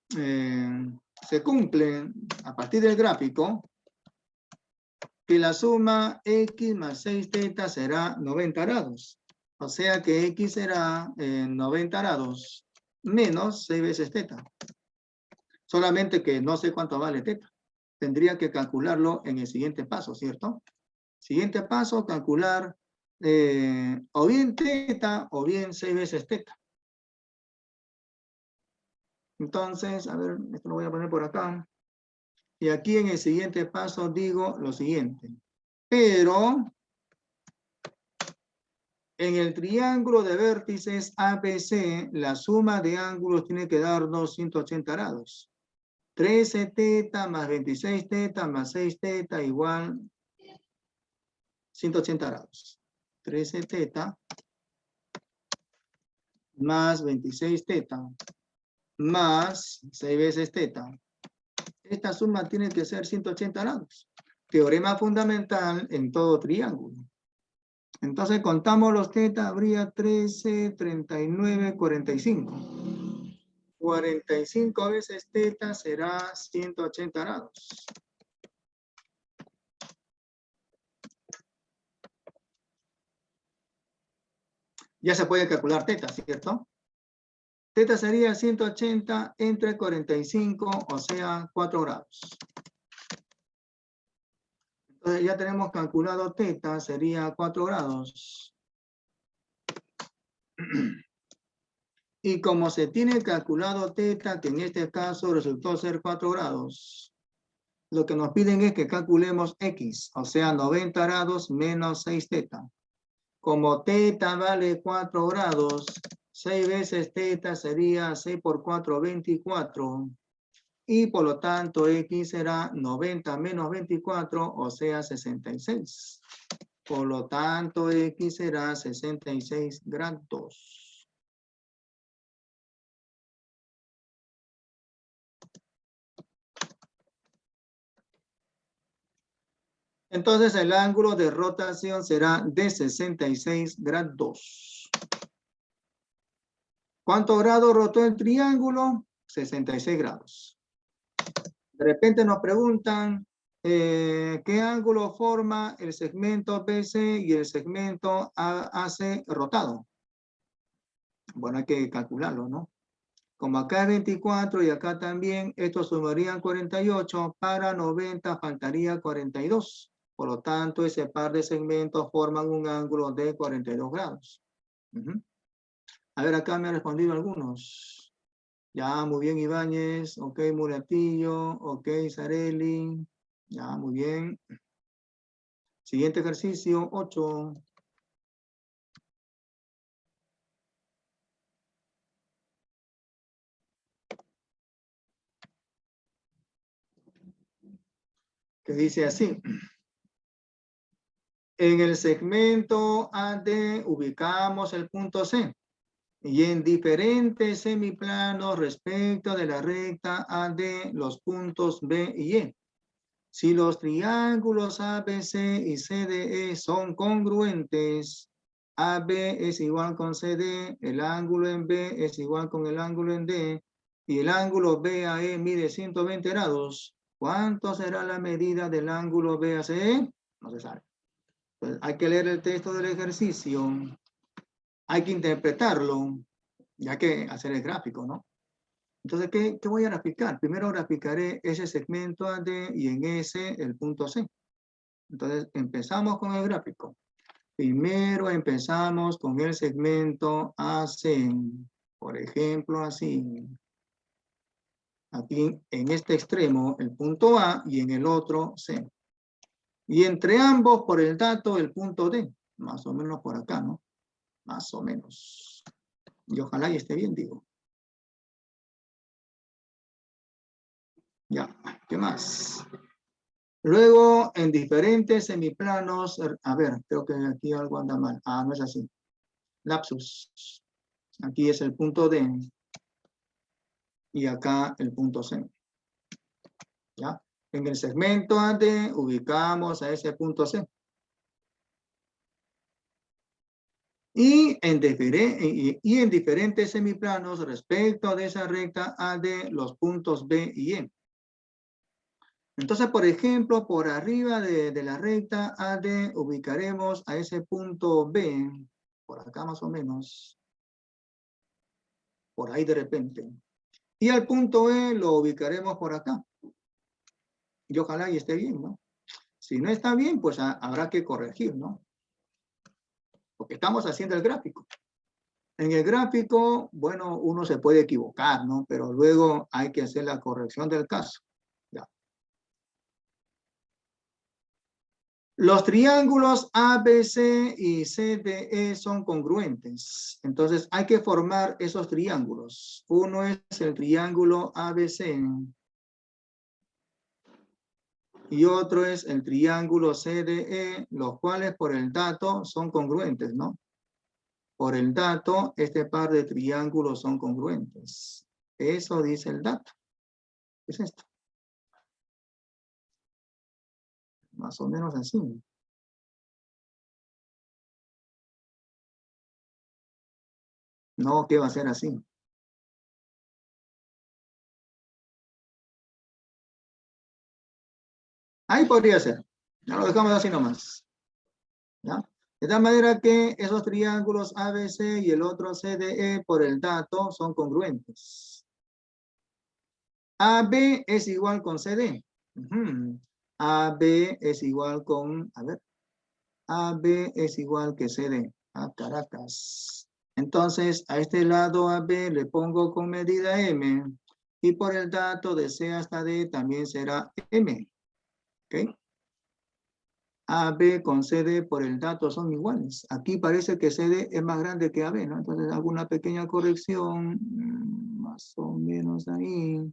Se cumple a partir del gráfico que la suma X más 6 teta será 90 grados. O sea que X será 90 grados menos 6 veces teta. Solamente que no sé cuánto vale teta. Tendría que calcularlo en el siguiente paso, ¿cierto? Siguiente paso, calcular o bien teta o bien 6 veces teta. Entonces, a ver, esto lo voy a poner por acá. Y aquí en el siguiente paso digo lo siguiente. Pero en el triángulo de vértices ABC, la suma de ángulos tiene que darnos 180 grados. 13 teta más 26 teta más 6 teta igual 180 grados. 13 teta más 26 teta más 6 veces teta. Esta suma tiene que ser 180 grados. Teorema fundamental en todo triángulo. Entonces contamos los teta, habría 13, 39, 45. 45 veces teta será 180 grados. Ya se puede calcular teta, ¿cierto? Teta sería 180 entre 45, o sea, 4 grados. Entonces ya tenemos calculado teta, sería 4 grados. Y como se tiene calculado teta, que en este caso resultó ser 4 grados, lo que nos piden es que calculemos X, o sea, 90 grados menos 6 teta. Como teta vale 4 grados, 6 veces teta sería 6 por 4, 24. Y por lo tanto, X será 90 menos 24, o sea, 66. Por lo tanto, X será 66 grados. Entonces, el ángulo de rotación será de 66 grados. ¿Cuántos grados rotó el triángulo? 66 grados. De repente nos preguntan qué ángulo forma el segmento BC y el segmento AC rotado. Bueno, hay que calcularlo, ¿no? Como acá es 24 y acá también, estos sumarían 48, para 90 faltaría 42. Por lo tanto, ese par de segmentos forman un ángulo de 42 grados. A ver, acá me han respondido algunos. Ya, muy bien, Ibáñez. Ok, Muratillo. Ok, Sareli. Ya, muy bien. Siguiente ejercicio, 8. Que dice así. En el segmento AD ubicamos el punto C. Y en diferentes semiplanos respecto de la recta AD, los puntos B y E. Si los triángulos ABC y CDE son congruentes, AB es igual con CD, el ángulo en B es igual con el ángulo en D, y el ángulo BAE mide 120 grados, ¿cuánto será la medida del ángulo BACE? No se sabe. Pues hay que leer el texto del ejercicio, hay que interpretarlo, y hay que hacer el gráfico, ¿no? Entonces, ¿qué voy a graficar? Primero graficaré ese segmento AD y en ese el punto C. Entonces, empezamos con el gráfico. Primero empezamos con el segmento AC. Por ejemplo, así. Aquí en este extremo el punto A y en el otro C. Y entre ambos, por el dato, el punto D. Más o menos por acá, ¿no? Más o menos. Y ojalá y esté bien, digo. Ya, ¿qué más? Luego, en diferentes semiplanos, a ver, creo que aquí algo anda mal. Ah, no es así. Lapsus. Aquí es el punto D. Y acá el punto C. ¿Ya? En el segmento AD ubicamos a ese punto C. Y en diferentes semiplanos respecto de esa recta AD, los puntos B y E. Entonces, por ejemplo, por arriba de la recta AD ubicaremos a ese punto B, por acá más o menos, por ahí de repente. Y al punto E lo ubicaremos por acá. Y ojalá y esté bien, ¿no? Si no está bien, pues habrá que corregir, ¿no? Porque estamos haciendo el gráfico. En el gráfico, bueno, uno se puede equivocar, ¿no? Pero luego hay que hacer la corrección del caso. Ya. Los triángulos ABC y CDE son congruentes. Entonces hay que formar esos triángulos. Uno es el triángulo ABC y otro es el triángulo CDE, los cuales por el dato son congruentes, ¿no? Por el dato, este par de triángulos son congruentes. Eso dice el dato. ¿Qué es esto? Más o menos así. No, ¿qué va a ser así? Ahí podría ser. Ya lo dejamos así nomás. ¿Ya? De tal manera que esos triángulos ABC y el otro CDE por el dato son congruentes. AB es igual con CD. AB es igual con, a ver, AB es igual que CD. Caracas. Entonces, a este lado AB le pongo con medida M. Y por el dato de C hasta D también será M. ¿Ok? AB con CD por el dato son iguales. Aquí parece que CD es más grande que AB, ¿no? Entonces, alguna pequeña corrección, más o menos ahí.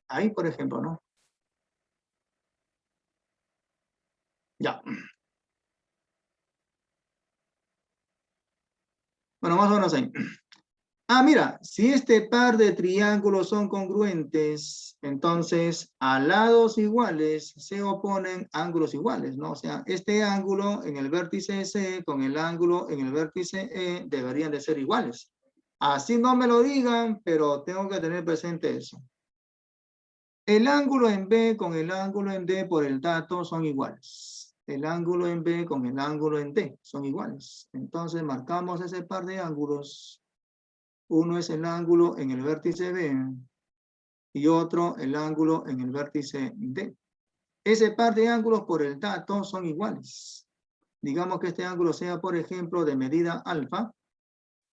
Ahí, por ejemplo, ¿no? Ya. Bueno, más o menos ahí. Ah, mira, si este par de triángulos son congruentes, entonces a lados iguales se oponen ángulos iguales, ¿no? O sea, este ángulo en el vértice C con el ángulo en el vértice E deberían de ser iguales. Así no me lo digan, pero tengo que tener presente eso. El ángulo en B con el ángulo en D por el dato son iguales. el ángulo en B con el ángulo en D son iguales. Entonces marcamos ese par de ángulos. Uno es el ángulo en el vértice B y otro el ángulo en el vértice D. Ese par de ángulos por el dato son iguales. Digamos que este ángulo sea, por ejemplo, de medida alfa.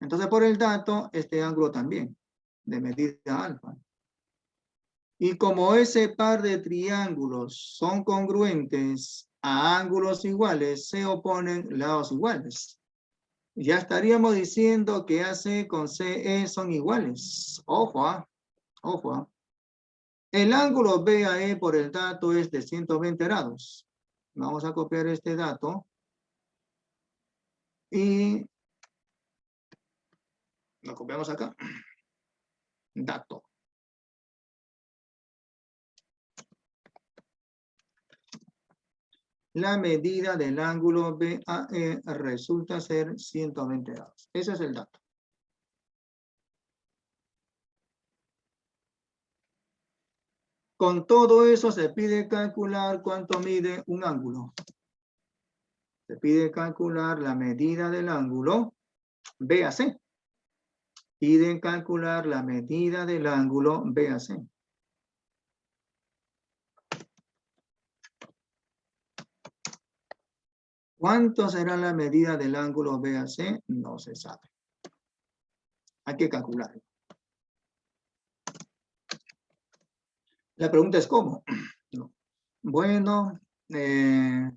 Entonces, por el dato, este ángulo también, de medida alfa. Y como ese par de triángulos son congruentes a ángulos iguales, se oponen lados iguales. Ya estaríamos diciendo que AC con CE son iguales. Ojo, ojo. El ángulo BAE por el dato es de 120 grados. Vamos a copiar este dato. Y lo copiamos acá. Dato. La medida del ángulo BAE resulta ser 120 grados. Ese es el dato. Con todo eso se pide calcular cuánto mide un ángulo. Se pide calcular la medida del ángulo BAC. Piden calcular la medida del ángulo BAC. ¿Cuánto será la medida del ángulo BAC? No se sabe. Hay que calcularlo. La pregunta es ¿cómo? No. Bueno, de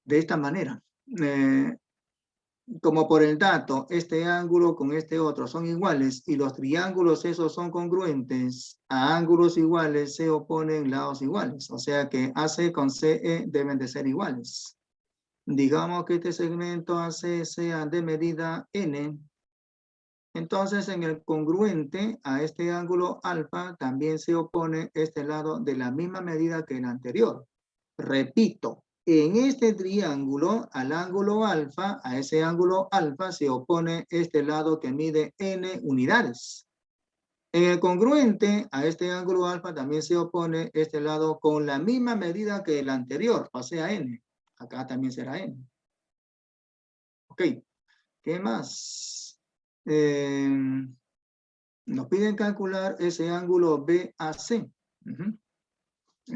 esta manera. Como por el dato, este ángulo con este otro son iguales y los triángulos esos son congruentes, a ángulos iguales se oponen lados iguales. O sea que AC con CE deben de ser iguales. Digamos que este segmento AC sea de medida N. Entonces en el congruente a este ángulo alfa también se opone este lado de la misma medida que el anterior. Repito. En este triángulo, al ángulo alfa, a ese ángulo alfa se opone este lado que mide n unidades. En el congruente, a este ángulo alfa también se opone este lado con la misma medida que el anterior, o sea, n. Acá también será n. Ok, ¿qué más? Nos piden calcular ese ángulo BAC.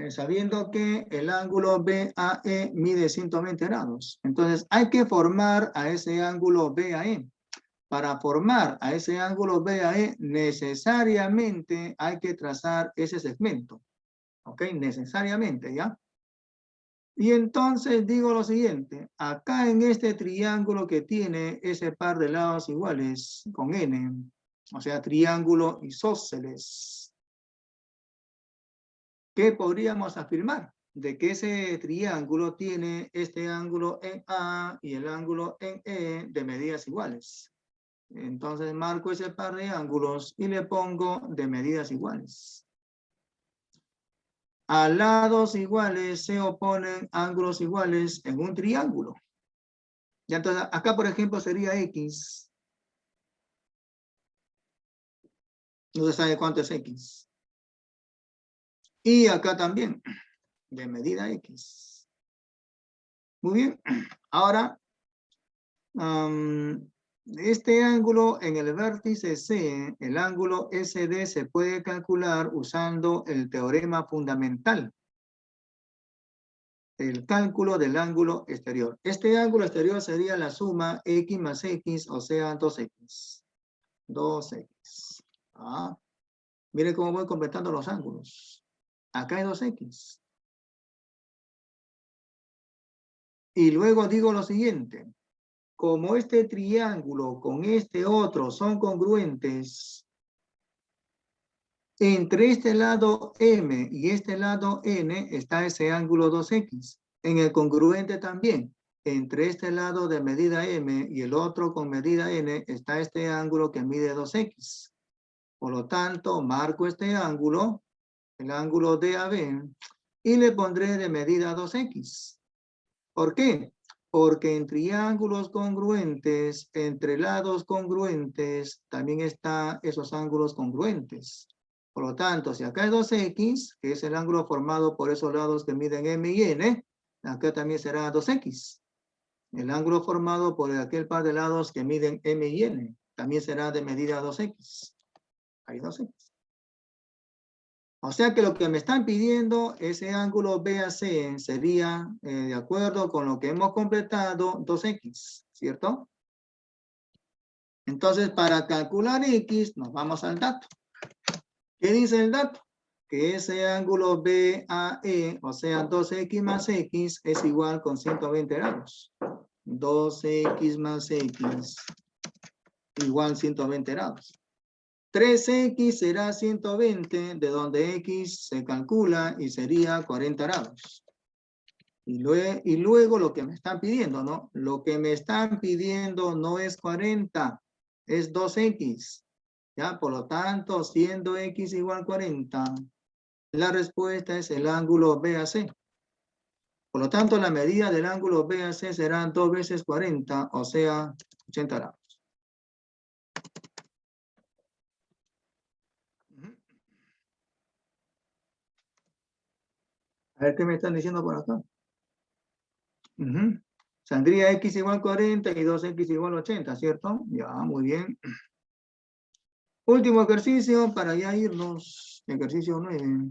Sabiendo que el ángulo BAE mide 120 grados. Entonces hay que formar a ese ángulo BAE. Para formar a ese ángulo BAE necesariamente hay que trazar ese segmento. ¿Ok? Necesariamente, ¿ya? Y entonces digo lo siguiente. Acá en este triángulo que tiene ese par de lados iguales con N, o sea, triángulo isósceles, ¿qué podríamos afirmar? De que ese triángulo tiene este ángulo en A y el ángulo en E de medidas iguales. Entonces marco ese par de ángulos y le pongo de medidas iguales. A lados iguales se oponen ángulos iguales en un triángulo. Y entonces acá, por ejemplo, sería X. No se sabe cuánto es X. Y acá también, de medida X. Muy bien. Ahora, este ángulo en el vértice C, el ángulo SD, se puede calcular usando el teorema fundamental. El cálculo del ángulo exterior. Este ángulo exterior sería la suma X más X, o sea, 2X. 2X. Mire cómo voy completando los ángulos. Acá hay 2X. Y luego digo lo siguiente. Como este triángulo con este otro son congruentes, entre este lado M y este lado N está ese ángulo 2X. En el congruente también, entre este lado de medida M y el otro con medida N está este ángulo que mide 2X. Por lo tanto, marco este ángulo, el ángulo DAB, y le pondré de medida 2X. ¿Por qué? Porque en triángulos congruentes, entre lados congruentes, también están esos ángulos congruentes. Por lo tanto, si acá es 2X, que es el ángulo formado por esos lados que miden M y N, acá también será 2x. El ángulo formado por aquel par de lados que miden M y N también será de medida 2x. Hay 2x. O sea que lo que me están pidiendo, ese ángulo BAC sería, de acuerdo con lo que hemos completado, 2x, ¿cierto? Entonces, para calcular x, nos vamos al dato. ¿Qué dice el dato? Que ese ángulo BAE, o sea, 2x más x, es igual con 120 grados. 2x más x igual 120 grados. 3x será 120, de donde x se calcula y sería 40 grados. Y luego lo que me están pidiendo, ¿no? Lo que me están pidiendo no es 40, es 2x. ¿Ya? Por lo tanto, siendo x igual 40, la respuesta es el ángulo BAC. Por lo tanto, la medida del ángulo BAC será 2 veces 40, o sea, 80 grados. A ver qué me están diciendo por acá. Saldría x igual 40 y 2x igual 80, ¿cierto? Ya, muy bien. Último ejercicio para ya irnos. Ejercicio 9.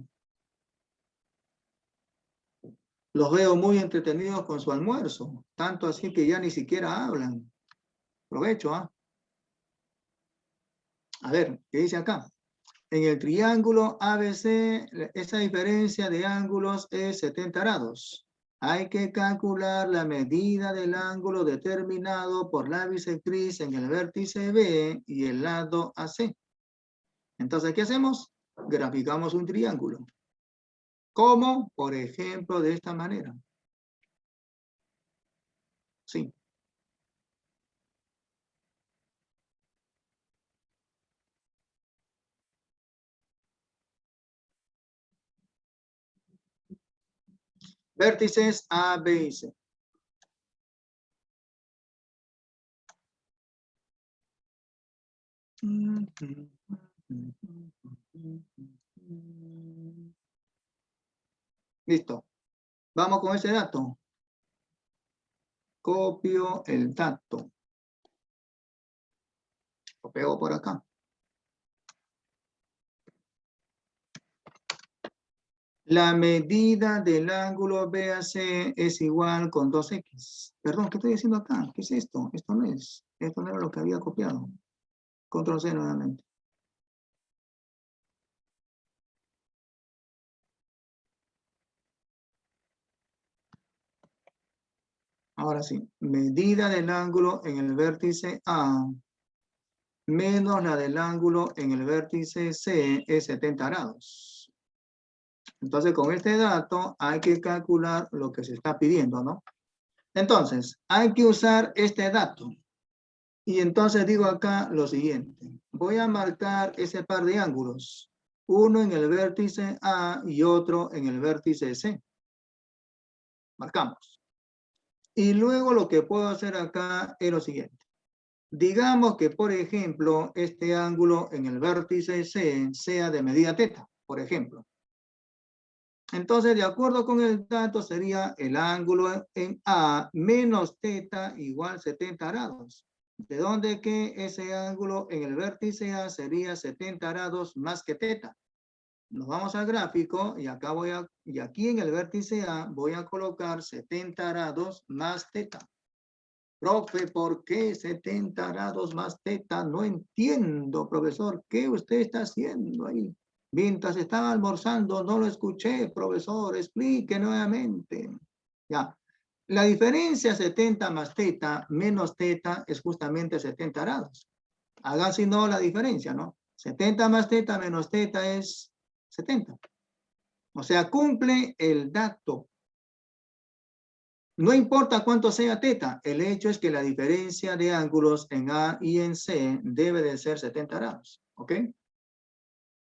Los veo muy entretenidos con su almuerzo. Tanto así que ya ni siquiera hablan. Provecho, ¿ah? A ver, ¿qué dice acá? En el triángulo ABC, esa diferencia de ángulos es 70 grados. Hay que calcular la medida del ángulo determinado por la bisectriz en el vértice B y el lado AC. Entonces, ¿qué hacemos? Graficamos un triángulo. ¿Cómo? Por ejemplo, de esta manera. Sí. Vértices A, B y C. Listo. Vamos con ese dato. Copio el dato. Lo pego por acá. La medida del ángulo BAC es igual con 2x. Perdón, ¿qué estoy haciendo acá? ¿Qué es esto? Esto no es. Esto no era lo que había copiado. Control C nuevamente. Ahora sí. Medida del ángulo en el vértice A menos la del ángulo en el vértice C es 70 grados. Entonces, con este dato hay que calcular lo que se está pidiendo, ¿no? Entonces, hay que usar este dato. Y entonces digo acá lo siguiente. Voy a marcar ese par de ángulos. Uno en el vértice A y otro en el vértice C. Marcamos. Y luego lo que puedo hacer acá es lo siguiente. Digamos que, por ejemplo, este ángulo en el vértice C sea de medida teta, por ejemplo. Entonces, de acuerdo con el dato, sería el ángulo en A menos teta igual 70 grados. ¿De dónde que ese ángulo en el vértice A sería 70 grados más que teta? Nos vamos al gráfico y acá y aquí en el vértice A voy a colocar 70 grados más teta. Profe, ¿por qué 70 grados más teta? No entiendo, profesor. ¿Qué usted está haciendo ahí? Mientras estaba almorzando, no lo escuché, profesor. Explique nuevamente. Ya. La diferencia 70 más teta menos teta es justamente 70 grados. Hagan si no la diferencia, ¿no? 70 más teta menos teta es 70. O sea, cumple el dato. No importa cuánto sea teta, el hecho es que la diferencia de ángulos en A y en C debe de ser 70 grados, ¿ok?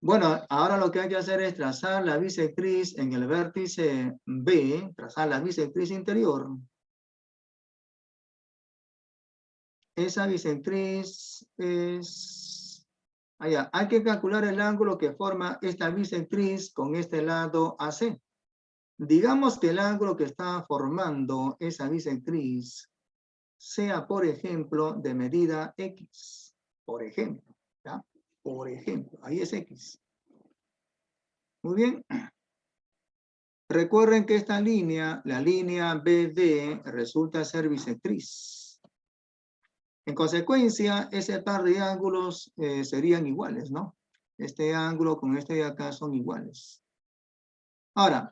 Bueno, ahora lo que hay que hacer es trazar la bisectriz en el vértice B, trazar la bisectriz interior. Esa bisectriz es... Allá, hay que calcular el ángulo que forma esta bisectriz con este lado AC. Digamos que el ángulo que está formando esa bisectriz sea, por ejemplo, de medida X. Por ejemplo, ¿ya? Por ejemplo, ahí es X. Muy bien. Recuerden que esta línea, la línea BD, resulta ser bisectriz. En consecuencia, ese par de ángulos serían iguales, ¿no? Este ángulo con este de acá son iguales. Ahora,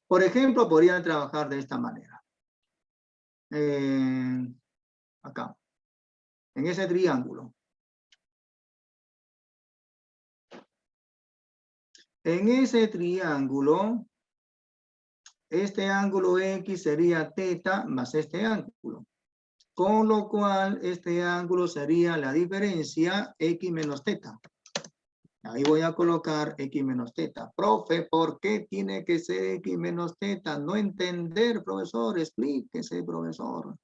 por ejemplo, podrían trabajar de esta manera. Acá, en ese triángulo. En ese triángulo, este ángulo X sería θ más este ángulo. Con lo cual, este ángulo sería la diferencia X menos θ. Ahí voy a colocar X menos θ. Profe, ¿por qué tiene que ser X menos θ? No entender, profesor. Explíquese, profesor.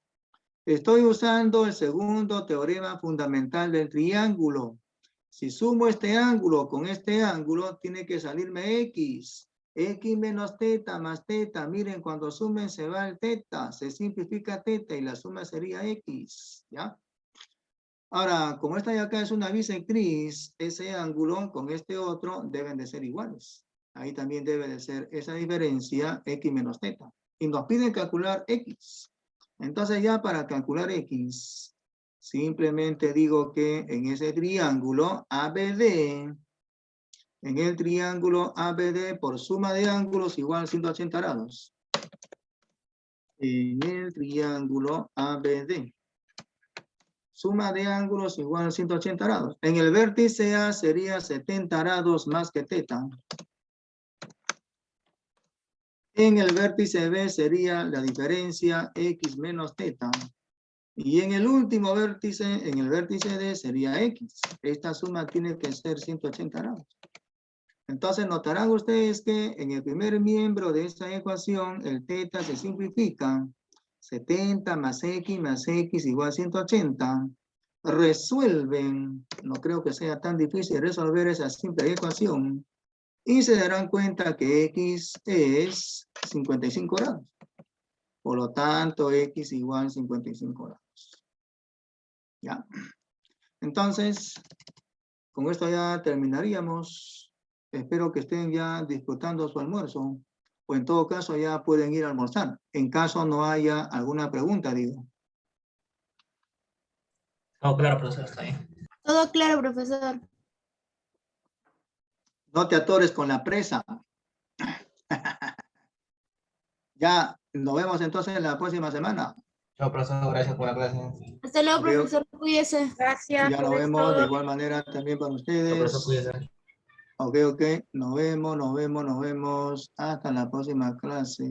Estoy usando el segundo teorema fundamental del triángulo. Si sumo este ángulo con este ángulo, tiene que salirme X. X menos θ más θ. Miren, cuando sumen se va el θ. Se simplifica θ y la suma sería X. ¿Ya? Ahora, como esta de acá es una bisectriz, ese ángulo con este otro deben de ser iguales. Ahí también debe de ser esa diferencia X menos θ. Y nos piden calcular X. Entonces ya para calcular X, simplemente digo que en ese triángulo ABD, en el triángulo ABD por suma de ángulos igual 180 grados. En el triángulo ABD. Suma de ángulos igual 180 grados. En el vértice A sería 70 grados más que θ. En el vértice B sería la diferencia X menos θ. Y en el último vértice, en el vértice D sería X. Esta suma tiene que ser 180 grados. Entonces notarán ustedes que en el primer miembro de esta ecuación, el θ se simplifica. 70 más X igual 180. Resuelven, no creo que sea tan difícil resolver esa simple ecuación. Y se darán cuenta que X es 55 grados. Por lo tanto, X igual 55 grados. ¿Ya? Entonces, con esto ya terminaríamos. Espero que estén ya disfrutando su almuerzo. O en todo caso ya pueden ir a almorzar. En caso no haya alguna pregunta, digo. No, claro, profesor, está bien. Todo claro, profesor. No te atores con la presa. Ya, nos vemos entonces la próxima semana. Chao, profesor, gracias por la clase. Hasta luego, Ok, profesor. Cuídese. Gracias. ya nos vemos de igual manera también para Chao, profesor, ustedes. cuídese. Ok, nos vemos. Hasta la próxima clase.